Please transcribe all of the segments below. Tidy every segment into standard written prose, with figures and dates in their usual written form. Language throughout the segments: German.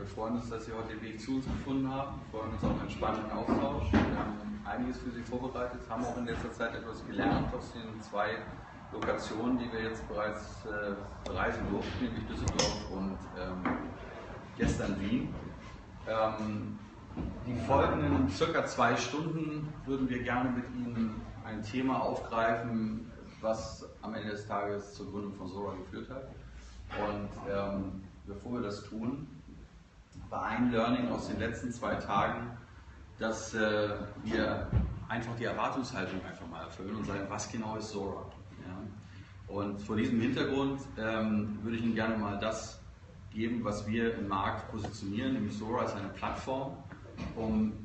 freuen uns, dass Sie heute den Weg zu uns gefunden haben. Wir freuen uns auf einen spannenden Austausch. Wir haben einiges für Sie vorbereitet, haben auch in letzter Zeit etwas gelernt aus den 2 Lokationen, die wir jetzt bereits bereisen durften, nämlich Düsseldorf und gestern Wien. Die folgenden circa 2 Stunden würden wir gerne mit Ihnen ein Thema aufgreifen, was am Ende des Tages zur Gründung von Zuora geführt hat. Und bevor wir das tun, war ein Learning aus den letzten 2 Tagen, dass wir einfach die Erwartungshaltung einfach mal erfüllen und sagen, was genau ist Zuora? Ja? Und vor diesem Hintergrund würde ich Ihnen gerne mal das geben, was wir im Markt positionieren, nämlich Zuora ist eine Plattform,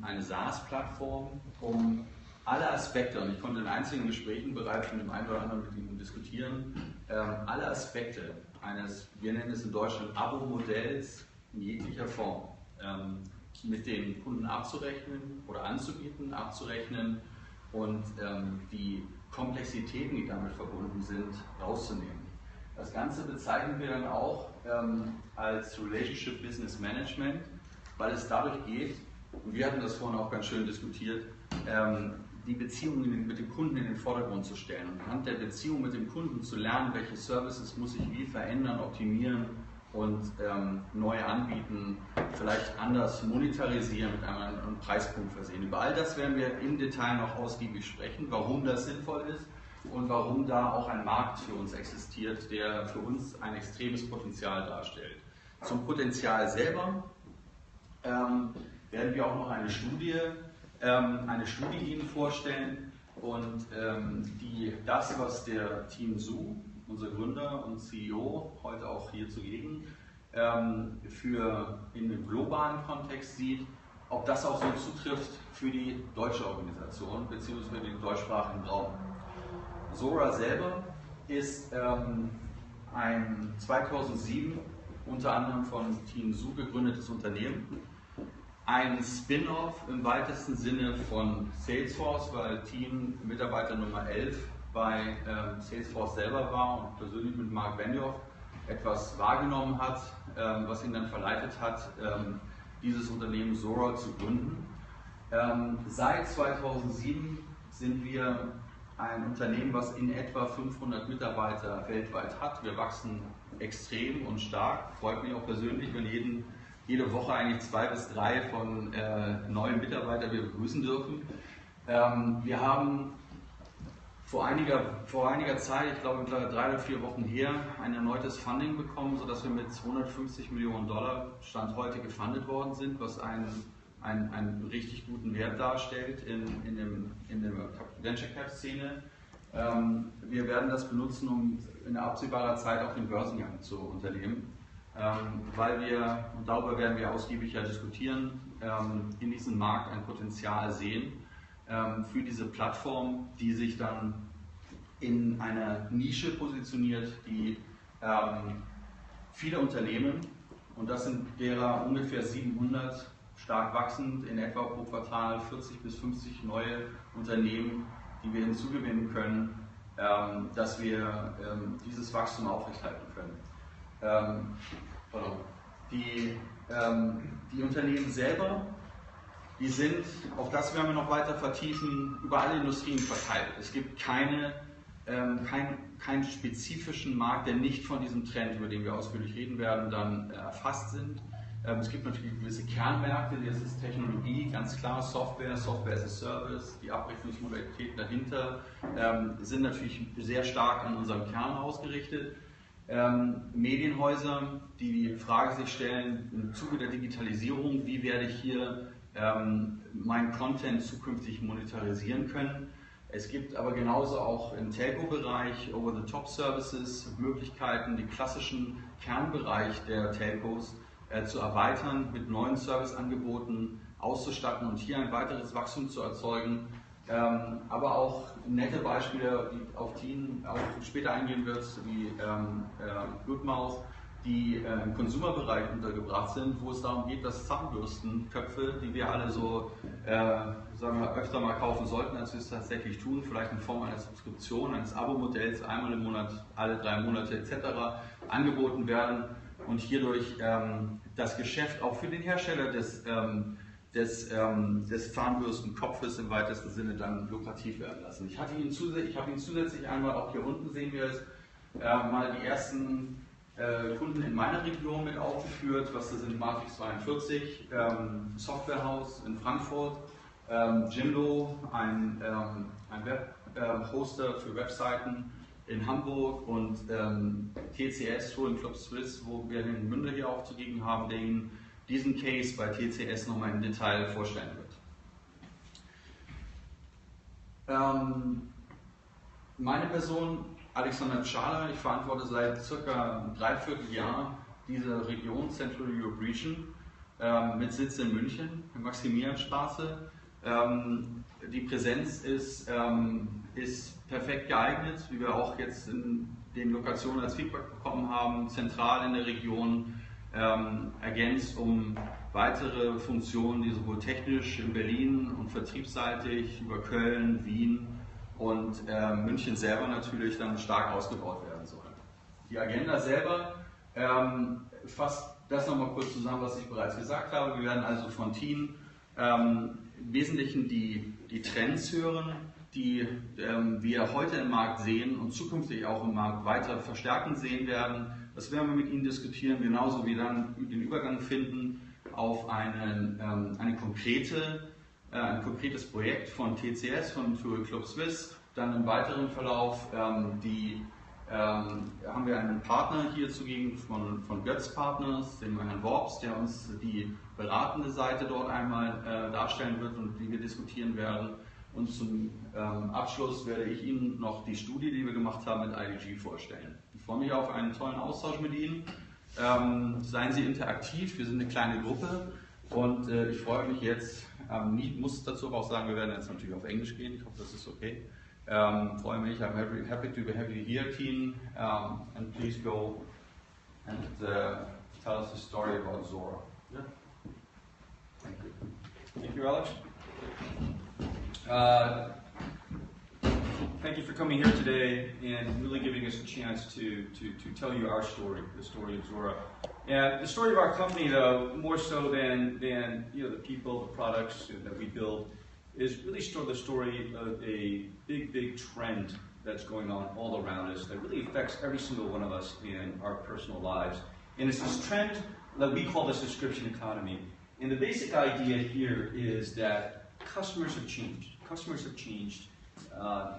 eine SaaS-Plattform, alle Aspekte, und ich konnte in einzelnen Gesprächen bereits mit dem einen oder anderen mit Ihnen diskutieren, alle Aspekte eines, wir nennen es in Deutschland, Abo-Modells in jeglicher Form mit den Kunden abzurechnen oder anzubieten, abzurechnen und die Komplexitäten, die damit verbunden sind, rauszunehmen. Das Ganze bezeichnen wir dann auch als Relationship Business Management, weil es dadurch geht, und wir hatten das vorhin auch ganz schön diskutiert, die Beziehungen mit dem Kunden in den Vordergrund zu stellen und anhand der Beziehung mit dem Kunden zu lernen, welche Services muss ich wie verändern, optimieren und neu anbieten, vielleicht anders monetarisieren, mit einem anderen Preispunkt versehen. Über all das werden wir im Detail noch ausgiebig sprechen, warum das sinnvoll ist und warum da auch ein Markt für uns existiert, der für uns ein extremes Potenzial darstellt. Zum Potenzial selber werden wir auch noch eine Studie Ihnen vorstellen und das, was der Tien Tzou, unser Gründer und CEO, heute auch hier zugegen, in dem globalen Kontext sieht, ob das auch so zutrifft für die deutsche Organisation bzw. für den deutschsprachigen Raum. Zuora selber ist ein 2007 unter anderem von Tien Tzou gegründetes Unternehmen. Ein Spin-off im weitesten Sinne von Salesforce, weil Tien Mitarbeiter Nummer 11 bei Salesforce selber war und persönlich mit Mark Benioff etwas wahrgenommen hat, was ihn dann verleitet hat, dieses Unternehmen Zuora zu gründen. Seit 2007 sind wir ein Unternehmen, was in etwa 500 Mitarbeiter weltweit hat. Wir wachsen extrem und stark. Freut mich auch persönlich, wenn jede Woche eigentlich 2 bis 3 von neuen Mitarbeitern wir begrüßen dürfen. Wir haben vor einiger Zeit, ich glaube 3 oder 4 Wochen her, ein erneutes Funding bekommen, sodass wir mit $250 Millionen Stand heute gefundet worden sind, was einen richtig guten Wert darstellt in der Venture Cap Szene. Wir werden das benutzen, um in absehbarer Zeit auch den Börsengang zu unternehmen. Weil wir, und darüber werden wir ausgiebiger diskutieren, in diesem Markt ein Potenzial sehen für diese Plattform, die sich dann in einer Nische positioniert, die viele Unternehmen, und das sind derer ungefähr 700, stark wachsend, in etwa pro Quartal 40 bis 50 neue Unternehmen, die wir hinzugewinnen können, dass wir dieses Wachstum aufrechterhalten können. Die Unternehmen selber, die sind, auch das werden wir noch weiter vertiefen, über alle Industrien verteilt. Es gibt keinen spezifischen Markt, der nicht von diesem Trend, über den wir ausführlich reden werden, dann erfasst sind. Es gibt natürlich gewisse Kernmärkte, das ist Technologie, ganz klar, Software as a Service, die Abrechnungsmodalitäten dahinter sind natürlich sehr stark an unserem Kern ausgerichtet. Medienhäuser, die die Frage sich stellen, im Zuge der Digitalisierung, wie werde ich hier meinen Content zukünftig monetarisieren können. Es gibt aber genauso auch im Telco-Bereich Over-the-Top-Services Möglichkeiten, den klassischen Kernbereich der Telcos zu erweitern, mit neuen Serviceangeboten auszustatten und hier ein weiteres Wachstum zu erzeugen. Aber auch nette Beispiele, die auf Tien auch später eingehen wird, wie Goodmouth, die im Consumer-Bereich untergebracht sind, wo es darum geht, dass Zahnbürstenköpfe, die wir alle so sagen wir, öfter mal kaufen sollten, als wir es tatsächlich tun, vielleicht in Form einer Subskription, eines Abo-Modells, einmal im Monat, alle 3 Monate etc. angeboten werden und hierdurch das Geschäft auch für den Hersteller des Zahnbürstenkopfes im weitesten Sinne dann lukrativ werden lassen. Ich habe ihn zusätzlich einmal, auch hier unten sehen wir es, mal die ersten Kunden in meiner Region mit aufgeführt, was das sind Matrix 42, Softwarehaus in Frankfurt, Jimdo, ein Web-Hoster für Webseiten in Hamburg und TCS, Touring Club Swiss, wo wir den Gmünder hier auch zugegen haben, der Ihnen diesen Case bei TCS nochmal im Detail vorstellen wird. Meine Person, Alexander Tschaler, ich verantworte seit circa einem Dreivierteljahr diese Region Central Europe Region mit Sitz in München, in Maximilianstraße. Die Präsenz ist perfekt geeignet, wie wir auch jetzt in den Lokationen als Feedback bekommen haben, zentral in der Region, ergänzt um weitere Funktionen, die sowohl technisch in Berlin und vertriebsseitig über Köln, Wien und München selber natürlich dann stark ausgebaut werden sollen. Die Agenda selber fasst das nochmal kurz zusammen, was ich bereits gesagt habe. Wir werden also von Tien im Wesentlichen die Trends hören, die wir heute im Markt sehen und zukünftig auch im Markt weiter verstärkend sehen werden. Das werden wir mit Ihnen diskutieren, genauso wie dann den Übergang finden auf ein konkretes Projekt von TCS, von Touring Club Swiss. Dann im weiteren Verlauf haben wir einen Partner hier zugegen von goetzpartners, den Herrn Worbs, der uns die beratende Seite dort einmal darstellen wird und die wir diskutieren werden. Und zum Abschluss werde ich Ihnen noch die Studie, die wir gemacht haben, mit IDG vorstellen. Ich freue mich auf einen tollen Austausch mit Ihnen. Seien Sie interaktiv, wir sind eine kleine Gruppe und ich freue mich jetzt, ich muss dazu aber auch sagen, wir werden jetzt natürlich auf Englisch gehen, ich hoffe, das ist okay. Freue mich, I'm happy to have you here, Tien, and please go and tell us the story about Zuora. Yeah. Thank you. Thank you, Alex. Thank you for coming here today and really giving us a chance to tell you our story, the story of Zuora. And the story of our company, though, more so than the people, the products that we build, is really the story of a big trend that's going on all around us that really affects every single one of us in our personal lives. And it's this trend that we call the subscription economy. And the basic idea here is that customers have changed. Customers have changed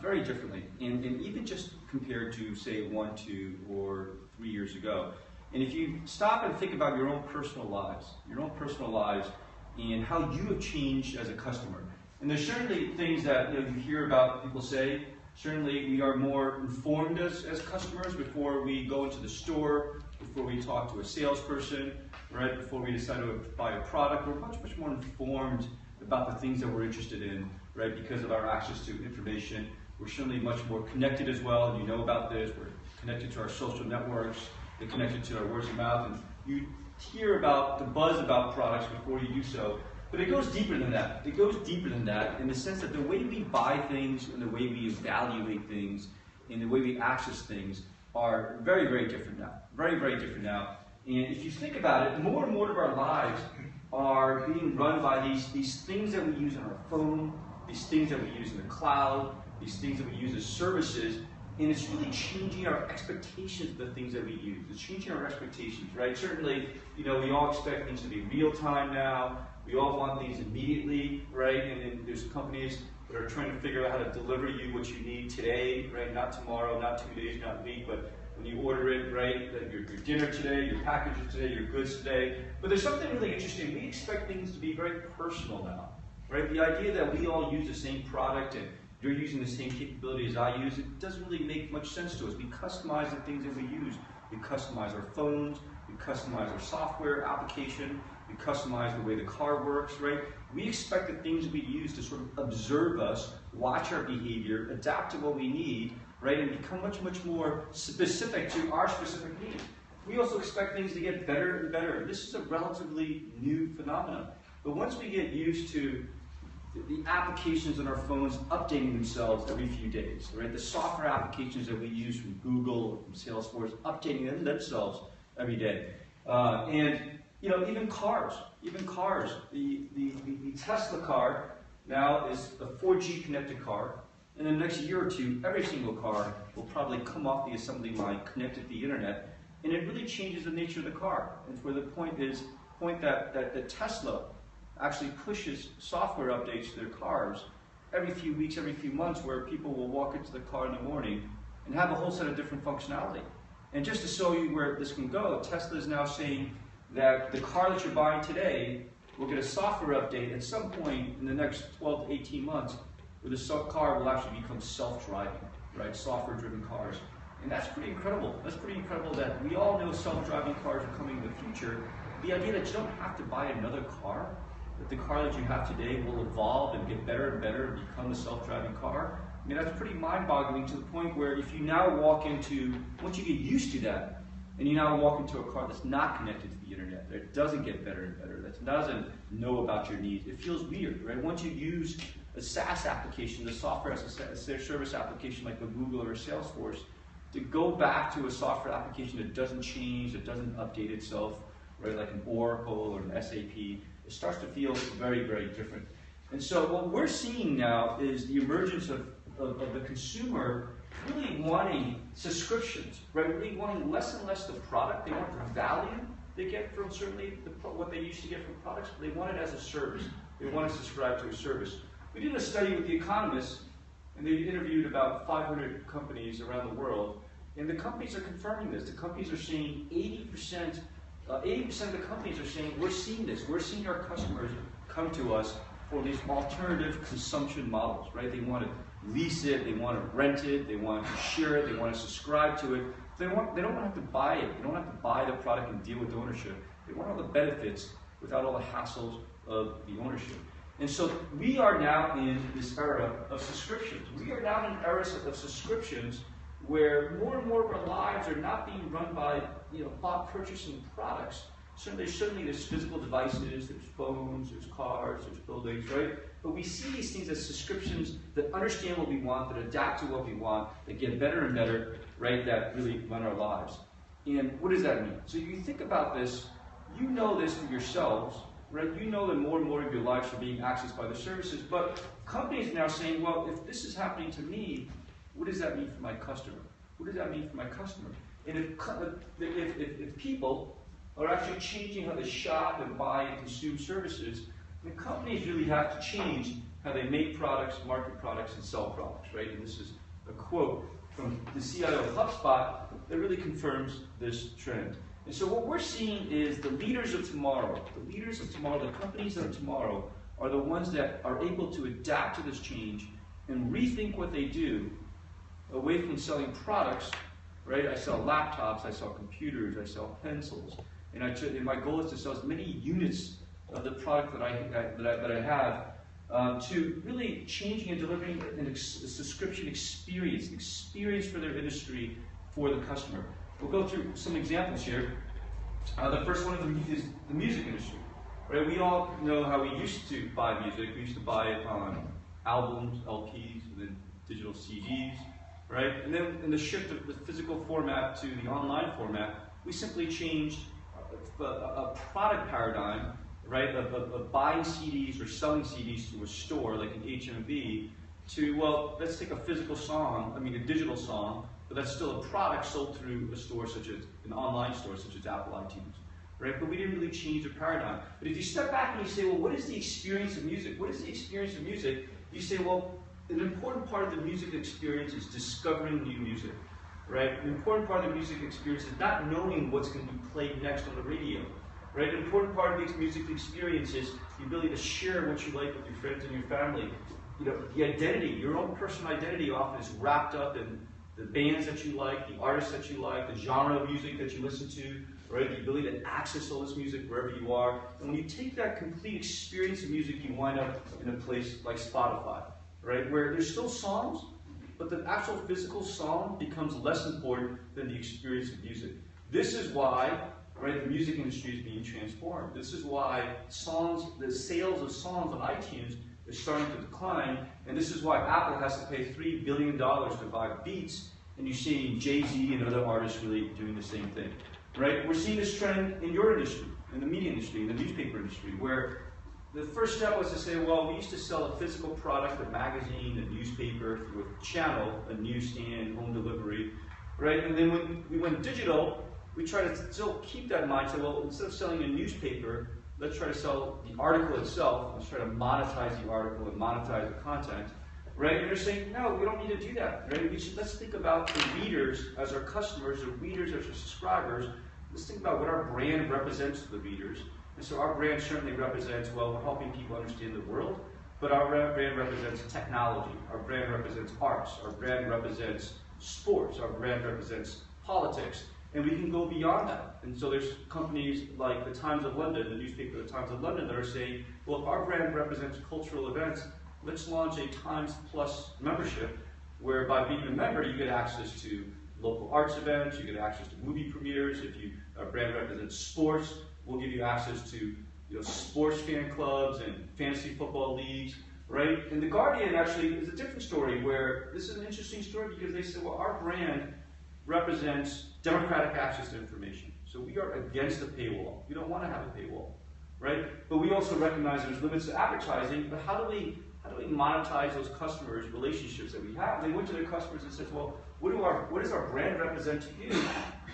very differently, and even just compared to, say, 1, 2, or 3 years ago. And if you stop and think about your own personal lives and how you have changed as a customer, and there's certainly things that you hear about people say. Certainly we are more informed as customers before we go into the store, before we talk to a salesperson, right? Before we decide to buy a product. We're much more informed about the things that we're interested in, right? Because of our access to information. We're certainly much more connected as well, and you know about this. We're connected to our social networks, we're connected to our words of mouth, and you hear about the buzz about products before you do so. But it goes deeper than that. It goes deeper than that in the sense that the way we buy things and the way we evaluate things and the way we access things are very different now. Very different now. And if you think about it, more and more of our lives are being run by these things that we use on our phone, these things that we use in the cloud, these things that we use as services, and it's really changing our expectations of the things that we use. It's changing our expectations, right? Certainly, we all expect things to be real time now. We all want things immediately, right? And then there's companies that are trying to figure out how to deliver you what you need today, right? Not tomorrow, not 2 days, not a week, but when you order it, right? Your dinner today, your packages today, your goods today. But there's something really interesting. We expect things to be very personal now, right? The idea that we all use the same product and you're using the same capability as I use, it doesn't really make much sense to us. We customize the things that we use. We customize our phones, we customize our software application, we customize the way the car works, right? We expect the things that we use to sort of observe us, watch our behavior, adapt to what we need, right? And become much more specific to our specific needs. We also expect things to get better and better. This is a relatively new phenomenon. But once we get used to the applications on our phones updating themselves every few days, right? The software applications that we use from Google or from Salesforce updating themselves every day. And You know, even cars. The Tesla car now is a 4G connected car. And in the next year or two, every single car will probably come off the assembly line connected to the internet, and it really changes the nature of the car. And where the point that Tesla actually pushes software updates to their cars every few weeks, every few months, where people will walk into the car in the morning and have a whole set of different functionality. And just to show you where this can go, Tesla is now saying that the car that you're buying today will get a software update at some point in the next 12 to 18 months, where the car will actually become self-driving, right? Software-driven cars. And that's pretty incredible. That's pretty incredible that we all know self-driving cars are coming in the future. The idea that you don't have to buy another car, that the car that you have today will evolve and get better and better and become a self-driving car, I mean, that's pretty mind-boggling, to the point where if you now walk into, once you get used to that, and you now walk into a car that's not connected to the internet, that doesn't get better and better, that doesn't know about your needs, it feels weird, right? Once you use a SaaS application, the software as a service application like a Google or a Salesforce, to go back to a software application that doesn't change, that doesn't update itself, right, like an Oracle or an SAP, it starts to feel very, very different. And so what we're seeing now is the emergence of the consumer really wanting subscriptions, right? Really wanting less and less the product. They want the value they get from certainly what they used to get from products, but they want it as a service. They want to subscribe to a service. We did a study with The Economist, and they interviewed about 500 companies around the world, and the companies are confirming this. The companies are saying 80% of the companies are saying, we're seeing this. We're seeing our customers come to us for these alternative consumption models, right? They want to lease it, they want to rent it, they want to share it, they want to subscribe to it. They don't want to have to buy it. They don't have to buy the product and deal with the ownership. They want all the benefits without all the hassles of the ownership. And so we are now in this era of subscriptions. We are now in an era of subscriptions where more and more of our lives are not being run by, bought purchasing products. Certainly there's physical devices, there's phones, there's cars, there's buildings, right? But we see these things as subscriptions that understand what we want, that adapt to what we want, that get better and better, right? That really run our lives. And what does that mean? So if you think about this, you know this for yourselves, right? You know that more and more of your lives are being accessed by the services, but companies are now saying, well, if this is happening to me, what does that mean for my customer? What does that mean for my customer? And if people are actually changing how they shop and buy and consume services, the companies really have to change how they make products, market products, and sell products, right? And this is a quote from the CIO of HubSpot that really confirms this trend. And so what we're seeing is the leaders of tomorrow, the companies of tomorrow, are the ones that are able to adapt to this change and rethink what they do away from selling products, right? I sell laptops, I sell computers, I sell pencils, and my goal is to sell as many units of the product that I have, to really changing and delivering a subscription experience, an experience for their industry, for the customer. We'll go through some examples here. The first one is the music industry. Right? We all know how we used to buy music. We used to buy it on albums, LPs, and then digital CDs. Right? And then in the shift of the physical format to the online format, we simply changed a product paradigm, right, of buying CDs or selling CDs to a store like an HMV to, well, let's take a digital song, but that's still a product sold through a store such as an online store such as Apple iTunes, right? But we didn't really change the paradigm. But if you step back and you say, well, what is the experience of music? What is the experience of music? You say, well, an important part of the music experience is discovering new music, right? An important part of the music experience is not knowing what's going to be played next on the radio, right? An important part of the music experience is the ability to share what you like with your friends and your family. The identity, your own personal identity often is wrapped up in the bands that you like, the artists that you like, the genre of music that you listen to, right? The ability to access all this music wherever you are. And when you take that complete experience of music, you wind up in a place like Spotify, right? Where there's still songs, but the actual physical song becomes less important than the experience of music. This is why, right, the music industry is being transformed. This is why the sales of songs on iTunes is starting to decline, and this is why Apple has to pay $3 billion to buy Beats, and you're seeing Jay-Z and other artists really doing the same thing, right? We're seeing this trend in your industry, in the media industry, in the newspaper industry, where the first step was to say, well, we used to sell a physical product, a magazine, a newspaper, through a channel, a newsstand, home delivery, right? And then when we went digital, we try to still keep that in mind. So, well, instead of selling a newspaper, let's try to sell the article itself. Let's try to monetize the article and monetize the content, right? And they're saying, no, we don't need to do that, right? Let's think about the readers as our customers, the readers as our subscribers. Let's think about what our brand represents to the readers. And so our brand certainly represents, well, we're helping people understand the world, but our brand represents technology. Our brand represents arts. Our brand represents sports. Our brand represents politics. And we can go beyond that. And so there's companies like the Times of London, the newspaper The Times of London, that are saying, well, if our brand represents cultural events, let's launch a Times Plus membership, where by being a member, you get access to local arts events, you get access to movie premieres. If our brand represents sports, we'll give you access to sports fan clubs and fantasy football leagues, right? And The Guardian actually is a different story, where this is an interesting story because they said, well, our brand represents democratic access to information. So we are against the paywall. We don't want to have a paywall, right? But we also recognize there's limits to advertising, but how do we monetize those customers' relationships that we have? They went to their customers and said, well, what does our brand represent to you?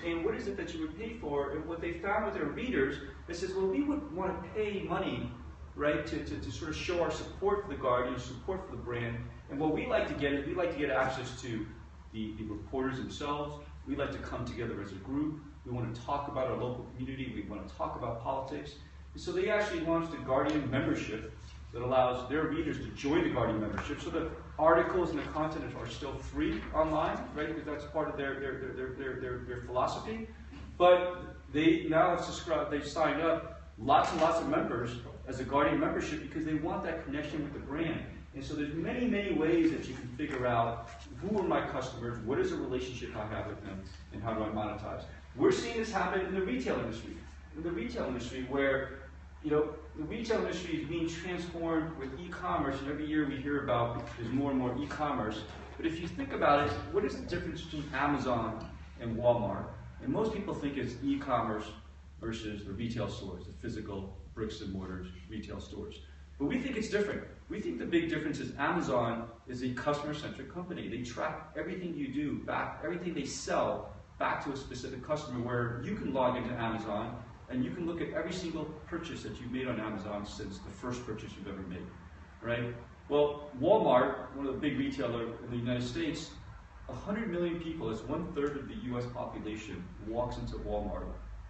And what is it that you would pay for? And what they found with their readers, they said, well, we would want to pay money, right, to sort of show our support for The Guardian, support for the brand. And what we like to get is we like to get access to the reporters themselves. We like to come together as a group. We want to talk about our local community. We want to talk about politics. And so they actually launched a Guardian membership that allows their readers to join the Guardian membership. So the articles and the content are still free online, right? Because that's part of their philosophy. But they now have subscribed, they've signed up lots and lots of members as a Guardian membership because they want that connection with the brand. And so there's many, many ways that you can figure out who are my customers, what is the relationship I have with them, and how do I monetize. We're seeing this happen in the retail industry. In the retail industry where, the retail industry is being transformed with e-commerce, and every year we hear about there's more and more e-commerce. But if you think about it, what is the difference between Amazon and Walmart? And most people think it's e-commerce versus the retail stores, the physical bricks and mortars retail stores. But we think it's different. We think the big difference is Amazon is a customer-centric company. They track everything you do back, everything they sell back to a specific customer, where you can log into Amazon and you can look at every single purchase that you've made on Amazon since the first purchase you've ever made, right? Well, Walmart, one of the big retailers in the United States, 100 million people, that's 1/3 of the US population, walks into Walmart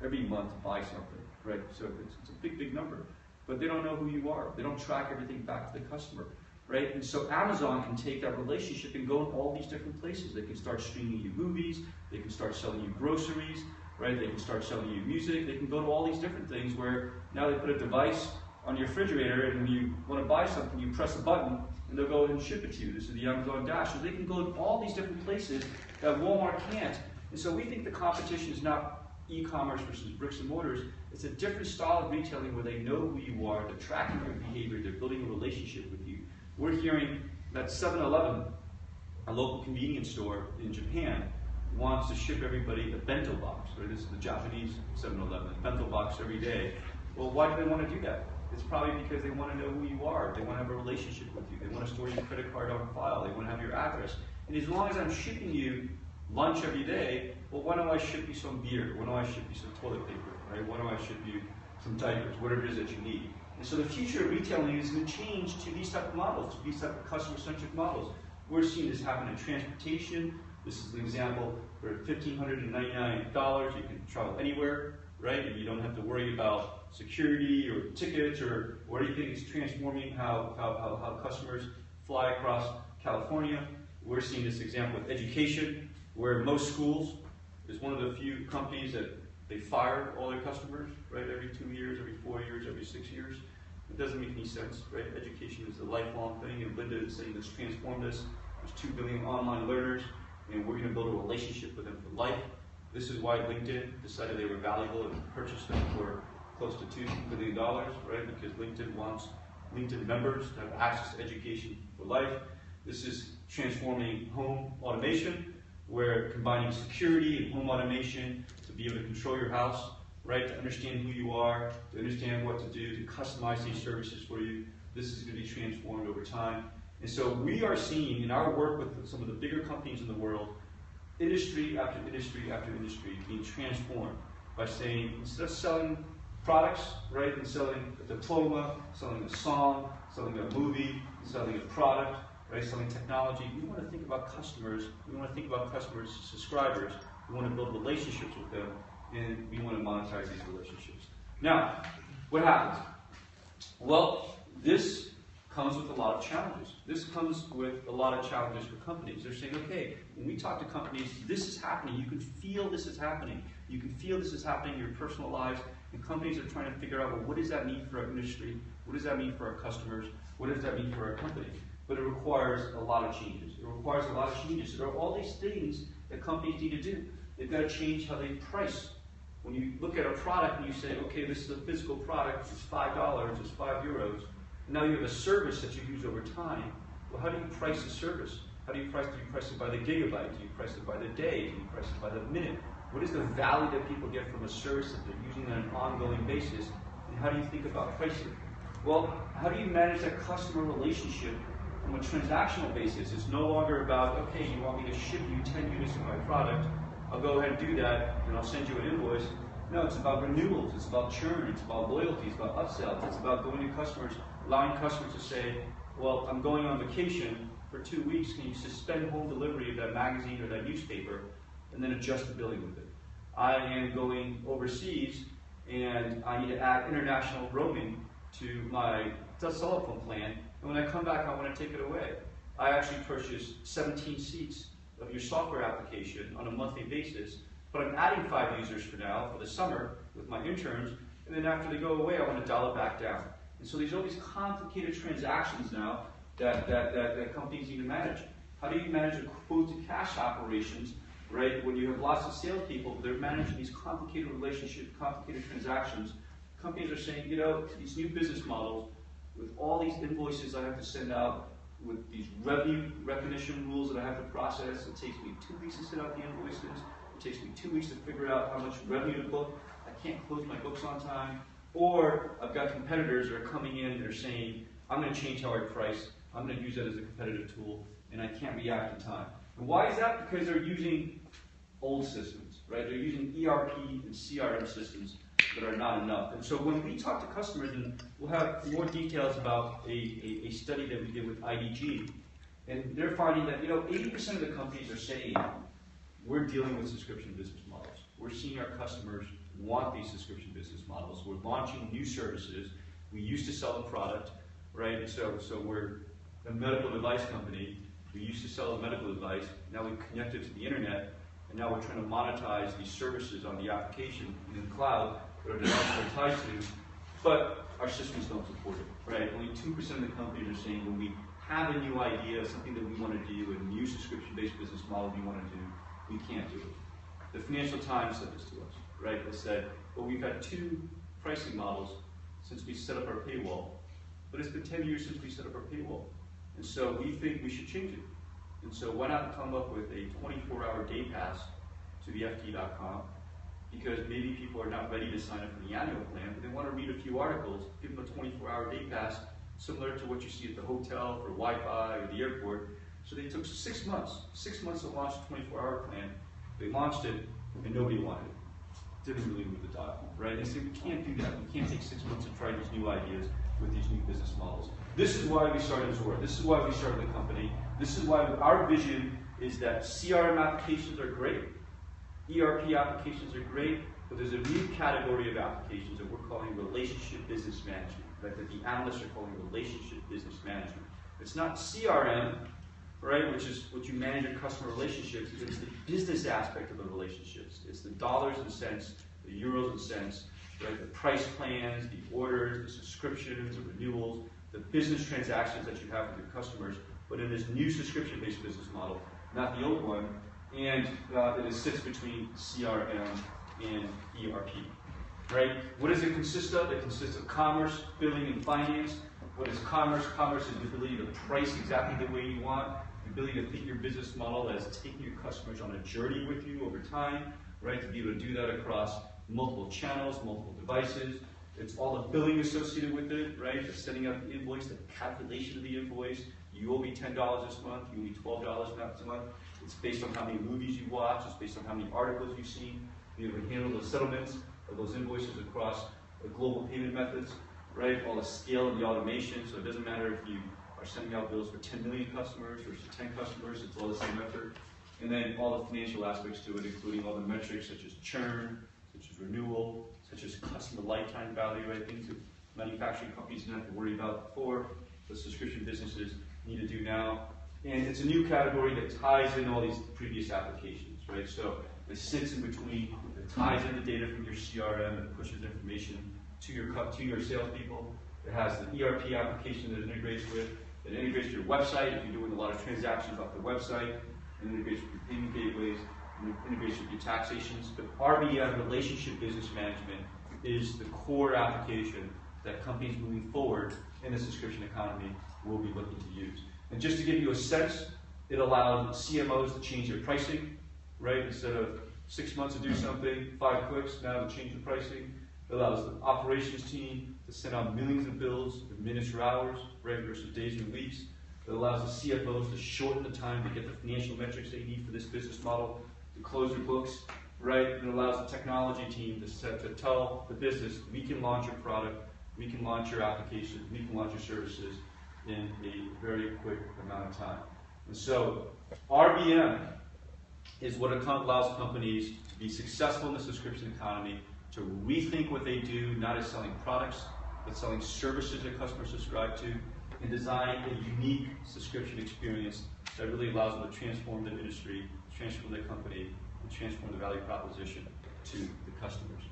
every month to buy something, right? So it's a big, big number. But they don't know who you are. They don't track everything back to the customer, right? And so Amazon can take that relationship and go in all these different places. They can start streaming you movies. They can start selling you groceries, right? They can start selling you music. They can go to all these different things where now they put a device on your refrigerator, and when you want to buy something, you press a button, and they'll go and ship it to you. This is the Amazon Dash. So they can go to all these different places that Walmart can't. And so we think the competition is not e-commerce versus bricks and mortars. It's a different style of retailing where they know who you are, they're tracking your behavior, they're building a relationship with you. We're hearing that 7-Eleven, a local convenience store in Japan, wants to ship everybody a bento box. Right? This is the Japanese 7-Eleven, a bento box every day. Well, why do they want to do that? It's probably because they want to know who you are. They want to have a relationship with you. They want to store your credit card on file. They want to have your address. And as long as I'm shipping you lunch every day, well, why don't I ship you some beer? Why don't I ship you some toilet paper? Right? Why don't I ship you some diapers? Whatever it is that you need. And so the future of retailing is going to change to these type of models, to these type of customer-centric models. We're seeing this happen in transportation. This is an example where $1,599, you can travel anywhere, right? And you don't have to worry about security or tickets or anything. It's transforming how customers fly across California. We're seeing this example with education, where most schools is one of the few companies that they fire all their customers, right? Every 2 years, every 4 years, every 6 years. It doesn't make any sense, right? Education is a lifelong thing, and Linda is saying let's transform this. There's 2 billion online learners, and we're going to build a relationship with them for life. This is why LinkedIn decided they were valuable and purchased them for close to $2 billion, right? Because LinkedIn wants LinkedIn members to have access to education for life. This is transforming home automation, where combining security and home automation to be able to control your house right? To understand who you are, to understand what to do, to customize these services for you. This is going to be transformed over time. And so we are seeing in our work with some of the bigger companies in the world, industry after industry after industry being transformed by saying, instead of selling products, right, and selling a diploma, selling a song, selling a movie, selling a product, right, selling technology, we want to think about customers, we want to think about customers, subscribers, we want to build relationships with them, and we want to monetize these relationships. Now, what happens? Well, this comes with a lot of challenges. This comes with a lot of challenges for companies. They're saying, okay, when we talk to companies, this is happening. You can feel this is happening. You can feel this is happening in your personal lives. And companies are trying to figure out, well, what does that mean for our industry? What does that mean for our customers? What does that mean for our company? But it requires a lot of changes. It requires a lot of changes. There are all these things that companies need to do. They've got to change how they price. When you look at a product and you say, okay, this is a physical product, it's $5, it's €5. Now you have a service that you use over time. Well, how do you price a service? How do you price it? Do you price it by the gigabyte? Do you price it by the day? Do you price it by the minute? What is the value that people get from a service that they're using on an ongoing basis? And how do you think about pricing? Well, how do you manage that customer relationship from a transactional basis? It's no longer about, okay, you want me to ship you 10 units of my product. I'll go ahead and do that, and I'll send you an invoice. No, it's about renewals, it's about churn, it's about loyalty, it's about upsells, it's about going to customers, allowing customers to say, well, I'm going on vacation for 2 weeks, can you suspend home delivery of that magazine or that newspaper, and then adjust the billing with it. I am going overseas, and I need to add international roaming to my telephone plan, and when I come back, I want to take it away. I actually purchased 17 seats of your software application on a monthly basis, but I'm adding 5 users for now, for the summer, with my interns, and then after they go away, I want to dial it back down. And so there's all these complicated transactions now that companies need to manage. How do you manage a quote-to-cash operations, right? When you have lots of salespeople, they're managing these complicated relationships, complicated transactions. Companies are saying, you know, these new business models, with all these invoices I have to send out, with these revenue recognition rules that I have to process, it takes me 2 weeks to send out the invoices. It takes me 2 weeks to figure out how much revenue to book. I can't close my books on time. Or I've got competitors that are coming in and they're saying, I'm going to change how I price. I'm going to use that as a competitive tool, and I can't react in time. And why is that? Because they're using old systems, right? They're using ERP and CRM systems that are not enough. And so when we talk to customers, and we'll have more details about a study that we did with IDG, and they're finding that 80% of the companies are saying, we're dealing with subscription business models. We're seeing our customers want these subscription business models. We're launching new services. We used to sell the product, right? And so we're a medical device company. We used to sell a medical device. Now we've connected to the internet, and now we're trying to monetize these services on the application in the cloud that our devices are tied to, but our systems don't support it, right? Only 2% of the companies are saying when we have a new idea, something that we want to do, a new subscription-based business model we want to do, we can't do it. The Financial Times said this to us, right? They said, well, we've had 2 pricing models since we set up our paywall, but it's been 10 years since we set up our paywall. And so we think we should change it. And so why not come up with a 24-hour day pass to the FT.com? Because maybe people are not ready to sign up for the annual plan, but they want to read a few articles, give them a 24-hour day pass, similar to what you see at the hotel for Wi-Fi or the airport. So they took 6 months to launch a 24-hour plan. They launched it, and nobody wanted it. Didn't really move the dial, right? They said, we can't do that. We can't take 6 months to try these new ideas with these new business models. This is why we started Zuora. This is why we started the company. This is why our vision is that CRM applications are great, ERP applications are great, but there's a new category of applications that we're calling relationship business management, right? That the analysts are calling relationship business management. It's not CRM, right, which is what you manage your customer relationships. It's the business aspect of the relationships. It's the dollars and cents, the euros and cents, right? The price plans, the orders, the subscriptions, the renewals, the business transactions that you have with your customers, but in this new subscription-based business model, not the old one, and it sits between CRM and ERP, right? What does it consist of? It consists of commerce, billing, and finance. What is commerce? Commerce is the ability to price exactly the way you want, the ability to think your business model as taking your customers on a journey with you over time, right? To be able to do that across multiple channels, multiple devices. It's all the billing associated with it, right? The sending out the invoice, the calculation of the invoice. You owe me $10 this month, you owe me $12 this month. It's based on how many movies you've watched, it's based on how many articles you've seen. You have to handle the settlements of those invoices across global payment methods, right? All the scale of the automation, so it doesn't matter if you are sending out bills for 10 million customers versus 10 customers, it's all the same effort. And then all the financial aspects to it, including all the metrics such as churn, such as renewal, such as customer lifetime value, right? Things that manufacturing companies didn't have to worry about before, the subscription businesses need to do now. And it's a new category that ties in all these previous applications, right? So it sits in between, it ties in the data from your CRM and pushes information to your salespeople. It has the ERP application that it integrates with. It integrates to your website if you're doing a lot of transactions off the website. It integrates with your payment gateways. It integrates with your taxations. But RBM, Relationship Business Management, is the core application that companies moving forward in the subscription economy will be looking to use. And just to give you a sense, it allows CMOs to change their pricing, right? Instead of 6 months to do something, 5 clicks, now to change the pricing. It allows the operations team to send out millions of bills in minutes or hours, right, versus days and weeks. It allows the CFOs to shorten the time to get the financial metrics they need for this business model, to close their books, right? It allows the technology team to tell the business, we can launch your product, we can launch your application, we can launch your services in a very quick amount of time. And so RBM is what allows companies to be successful in the subscription economy, to rethink what they do, not as selling products, but selling services that customers subscribe to, and design a unique subscription experience that really allows them to transform the industry, transform their company, and transform the value proposition to the customers.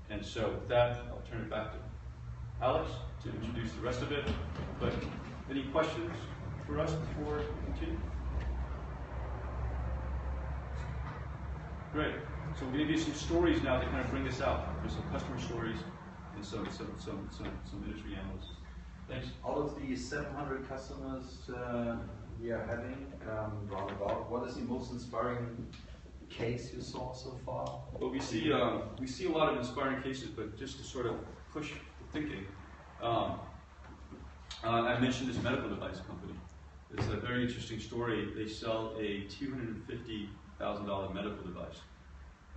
And so with that, I'll turn it back to Alex to introduce the rest of it. But any questions for us before we continue? Great. So we're going to do some stories now to kind of bring this out. There's some customer stories and some industry analysts. Thanks. Out of the 700 customers we are having, roundabout, what is the most inspiring case you saw so far? Well, we see a lot of inspiring cases, but just to sort of push the thinking, I mentioned this medical device company. It's a very interesting story. They sell a $250,000 medical device,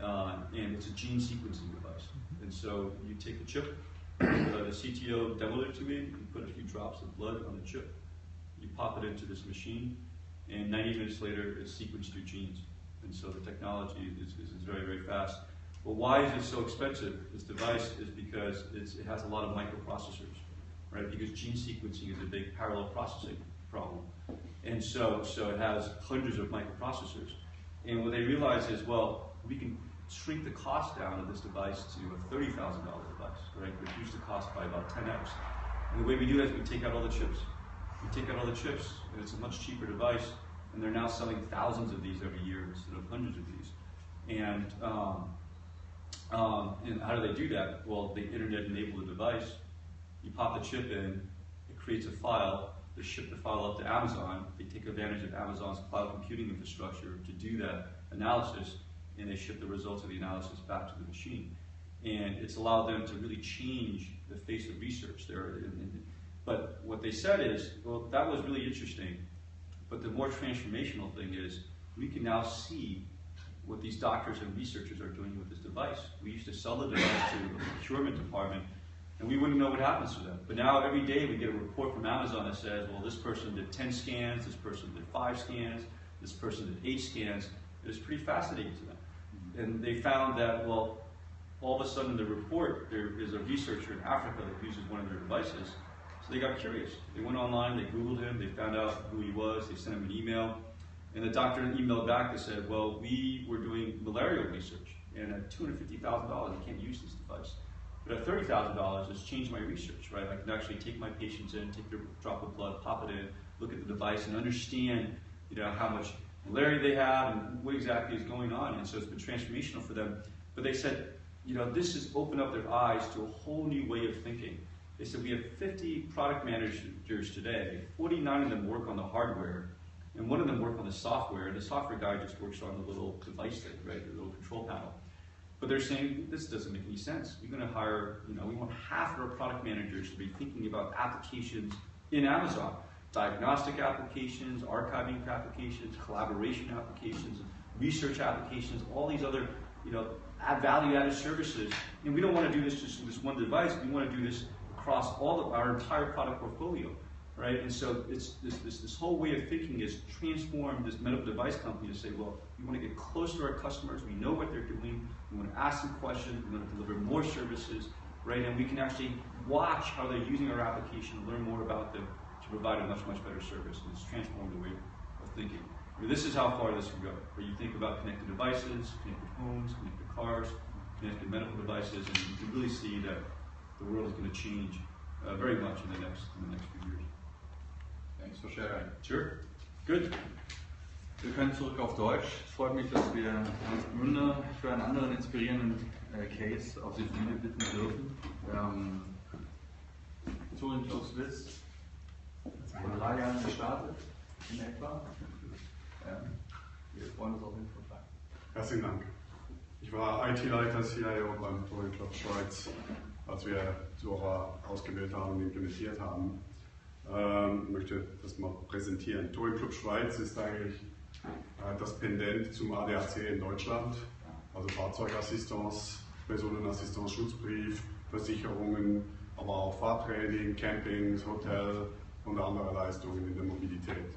and it's a gene sequencing device. And so you take the chip, the CTO demoed it to me, you put a few drops of blood on the chip, you pop it into this machine, and 90 minutes later it's sequenced your genes. And so the technology is very, very fast. But why is it so expensive? This device is because it has a lot of microprocessors, right? Because gene sequencing is a big parallel processing problem. And so it has hundreds of microprocessors. And what they realize is, well, we can shrink the cost down of this device to a $30,000 device, right? Reduce the cost by about 10x. And the way we do that is we take out all the chips. We take out all the chips, and it's a much cheaper device, and they're now selling thousands of these every year instead of hundreds of these. And how do they do that? Well, they internet-enable the device. You pop the chip in, it creates a file. They ship the file up to Amazon. They take advantage of Amazon's cloud computing infrastructure to do that analysis, and they ship the results of the analysis back to the machine. And it's allowed them to really change the face of research there. But what they said is, well, that was really interesting, but the more transformational thing is we can now see what these doctors and researchers are doing with this device. We used to sell the device to the procurement department, and we wouldn't know what happens to them. But now every day we get a report from Amazon that says, well, this person did 10 scans, this person did 5 scans, this person did 8 scans. It was pretty fascinating to them. And they found that, well, all of a sudden in the report, there is a researcher in Africa that uses one of their devices. So they got curious. They went online, they Googled him, they found out who he was, they sent him an email. And the doctor emailed back that said, well, we were doing malaria research, and at $250,000, I can't use this device. But at $30,000, it's changed my research, right? I can actually take my patients in, take their drop of blood, pop it in, look at the device, and understand, how much malaria they have and what exactly is going on. And so it's been transformational for them. But they said, this has opened up their eyes to a whole new way of thinking. They said, we have 50 product managers today, 49 of them work on the hardware, and one of them work on the software. The software guy just works on the little device thing, right, the little control panel. but they're saying, this doesn't make any sense. We're going to hire, we want half of our product managers to be thinking about applications in Amazon. Diagnostic applications, archiving applications, collaboration applications, research applications, all these other, value-added services. And we don't want to do this just with this one device. We want to do this across all of our entire product portfolio, right? And so it's this whole way of thinking is transform this medical device company to say, well, we want to get close to our customers. We know what they're doing. We want to ask them questions. We want to deliver more services, right? And we can actually watch how they're using our application and learn more about them to provide a much, much better service. And it's transformed the way of thinking. This is how far this can go, where you think about connected devices, connected homes, connected cars, connected medical devices, and you can really see that the world is going to change very much in the next few years. Thanks for sharing. Sure. Good. Wir können zurück auf Deutsch. Es freut mich, dass wir Ernest Gmünder für einen anderen inspirierenden Case auf die Bühne bitten dürfen. Tien Tzou ist vor 3 Jahren gestartet, in etwa. Wir freuen uns auf den Vortrag. Herzlichen Dank. Ich war IT-Leiter, CIO beim Touring Club Schweiz, als wir Zuora ausgewählt haben und implementiert haben. Ich möchte das mal präsentieren. Touring Club Schweiz ist eigentlich das Pendant zum ADAC in Deutschland, also Fahrzeugassistance, Personenassistance, Schutzbrief, Versicherungen, aber auch Fahrtraining, Campings, Hotel und andere Leistungen in der Mobilität.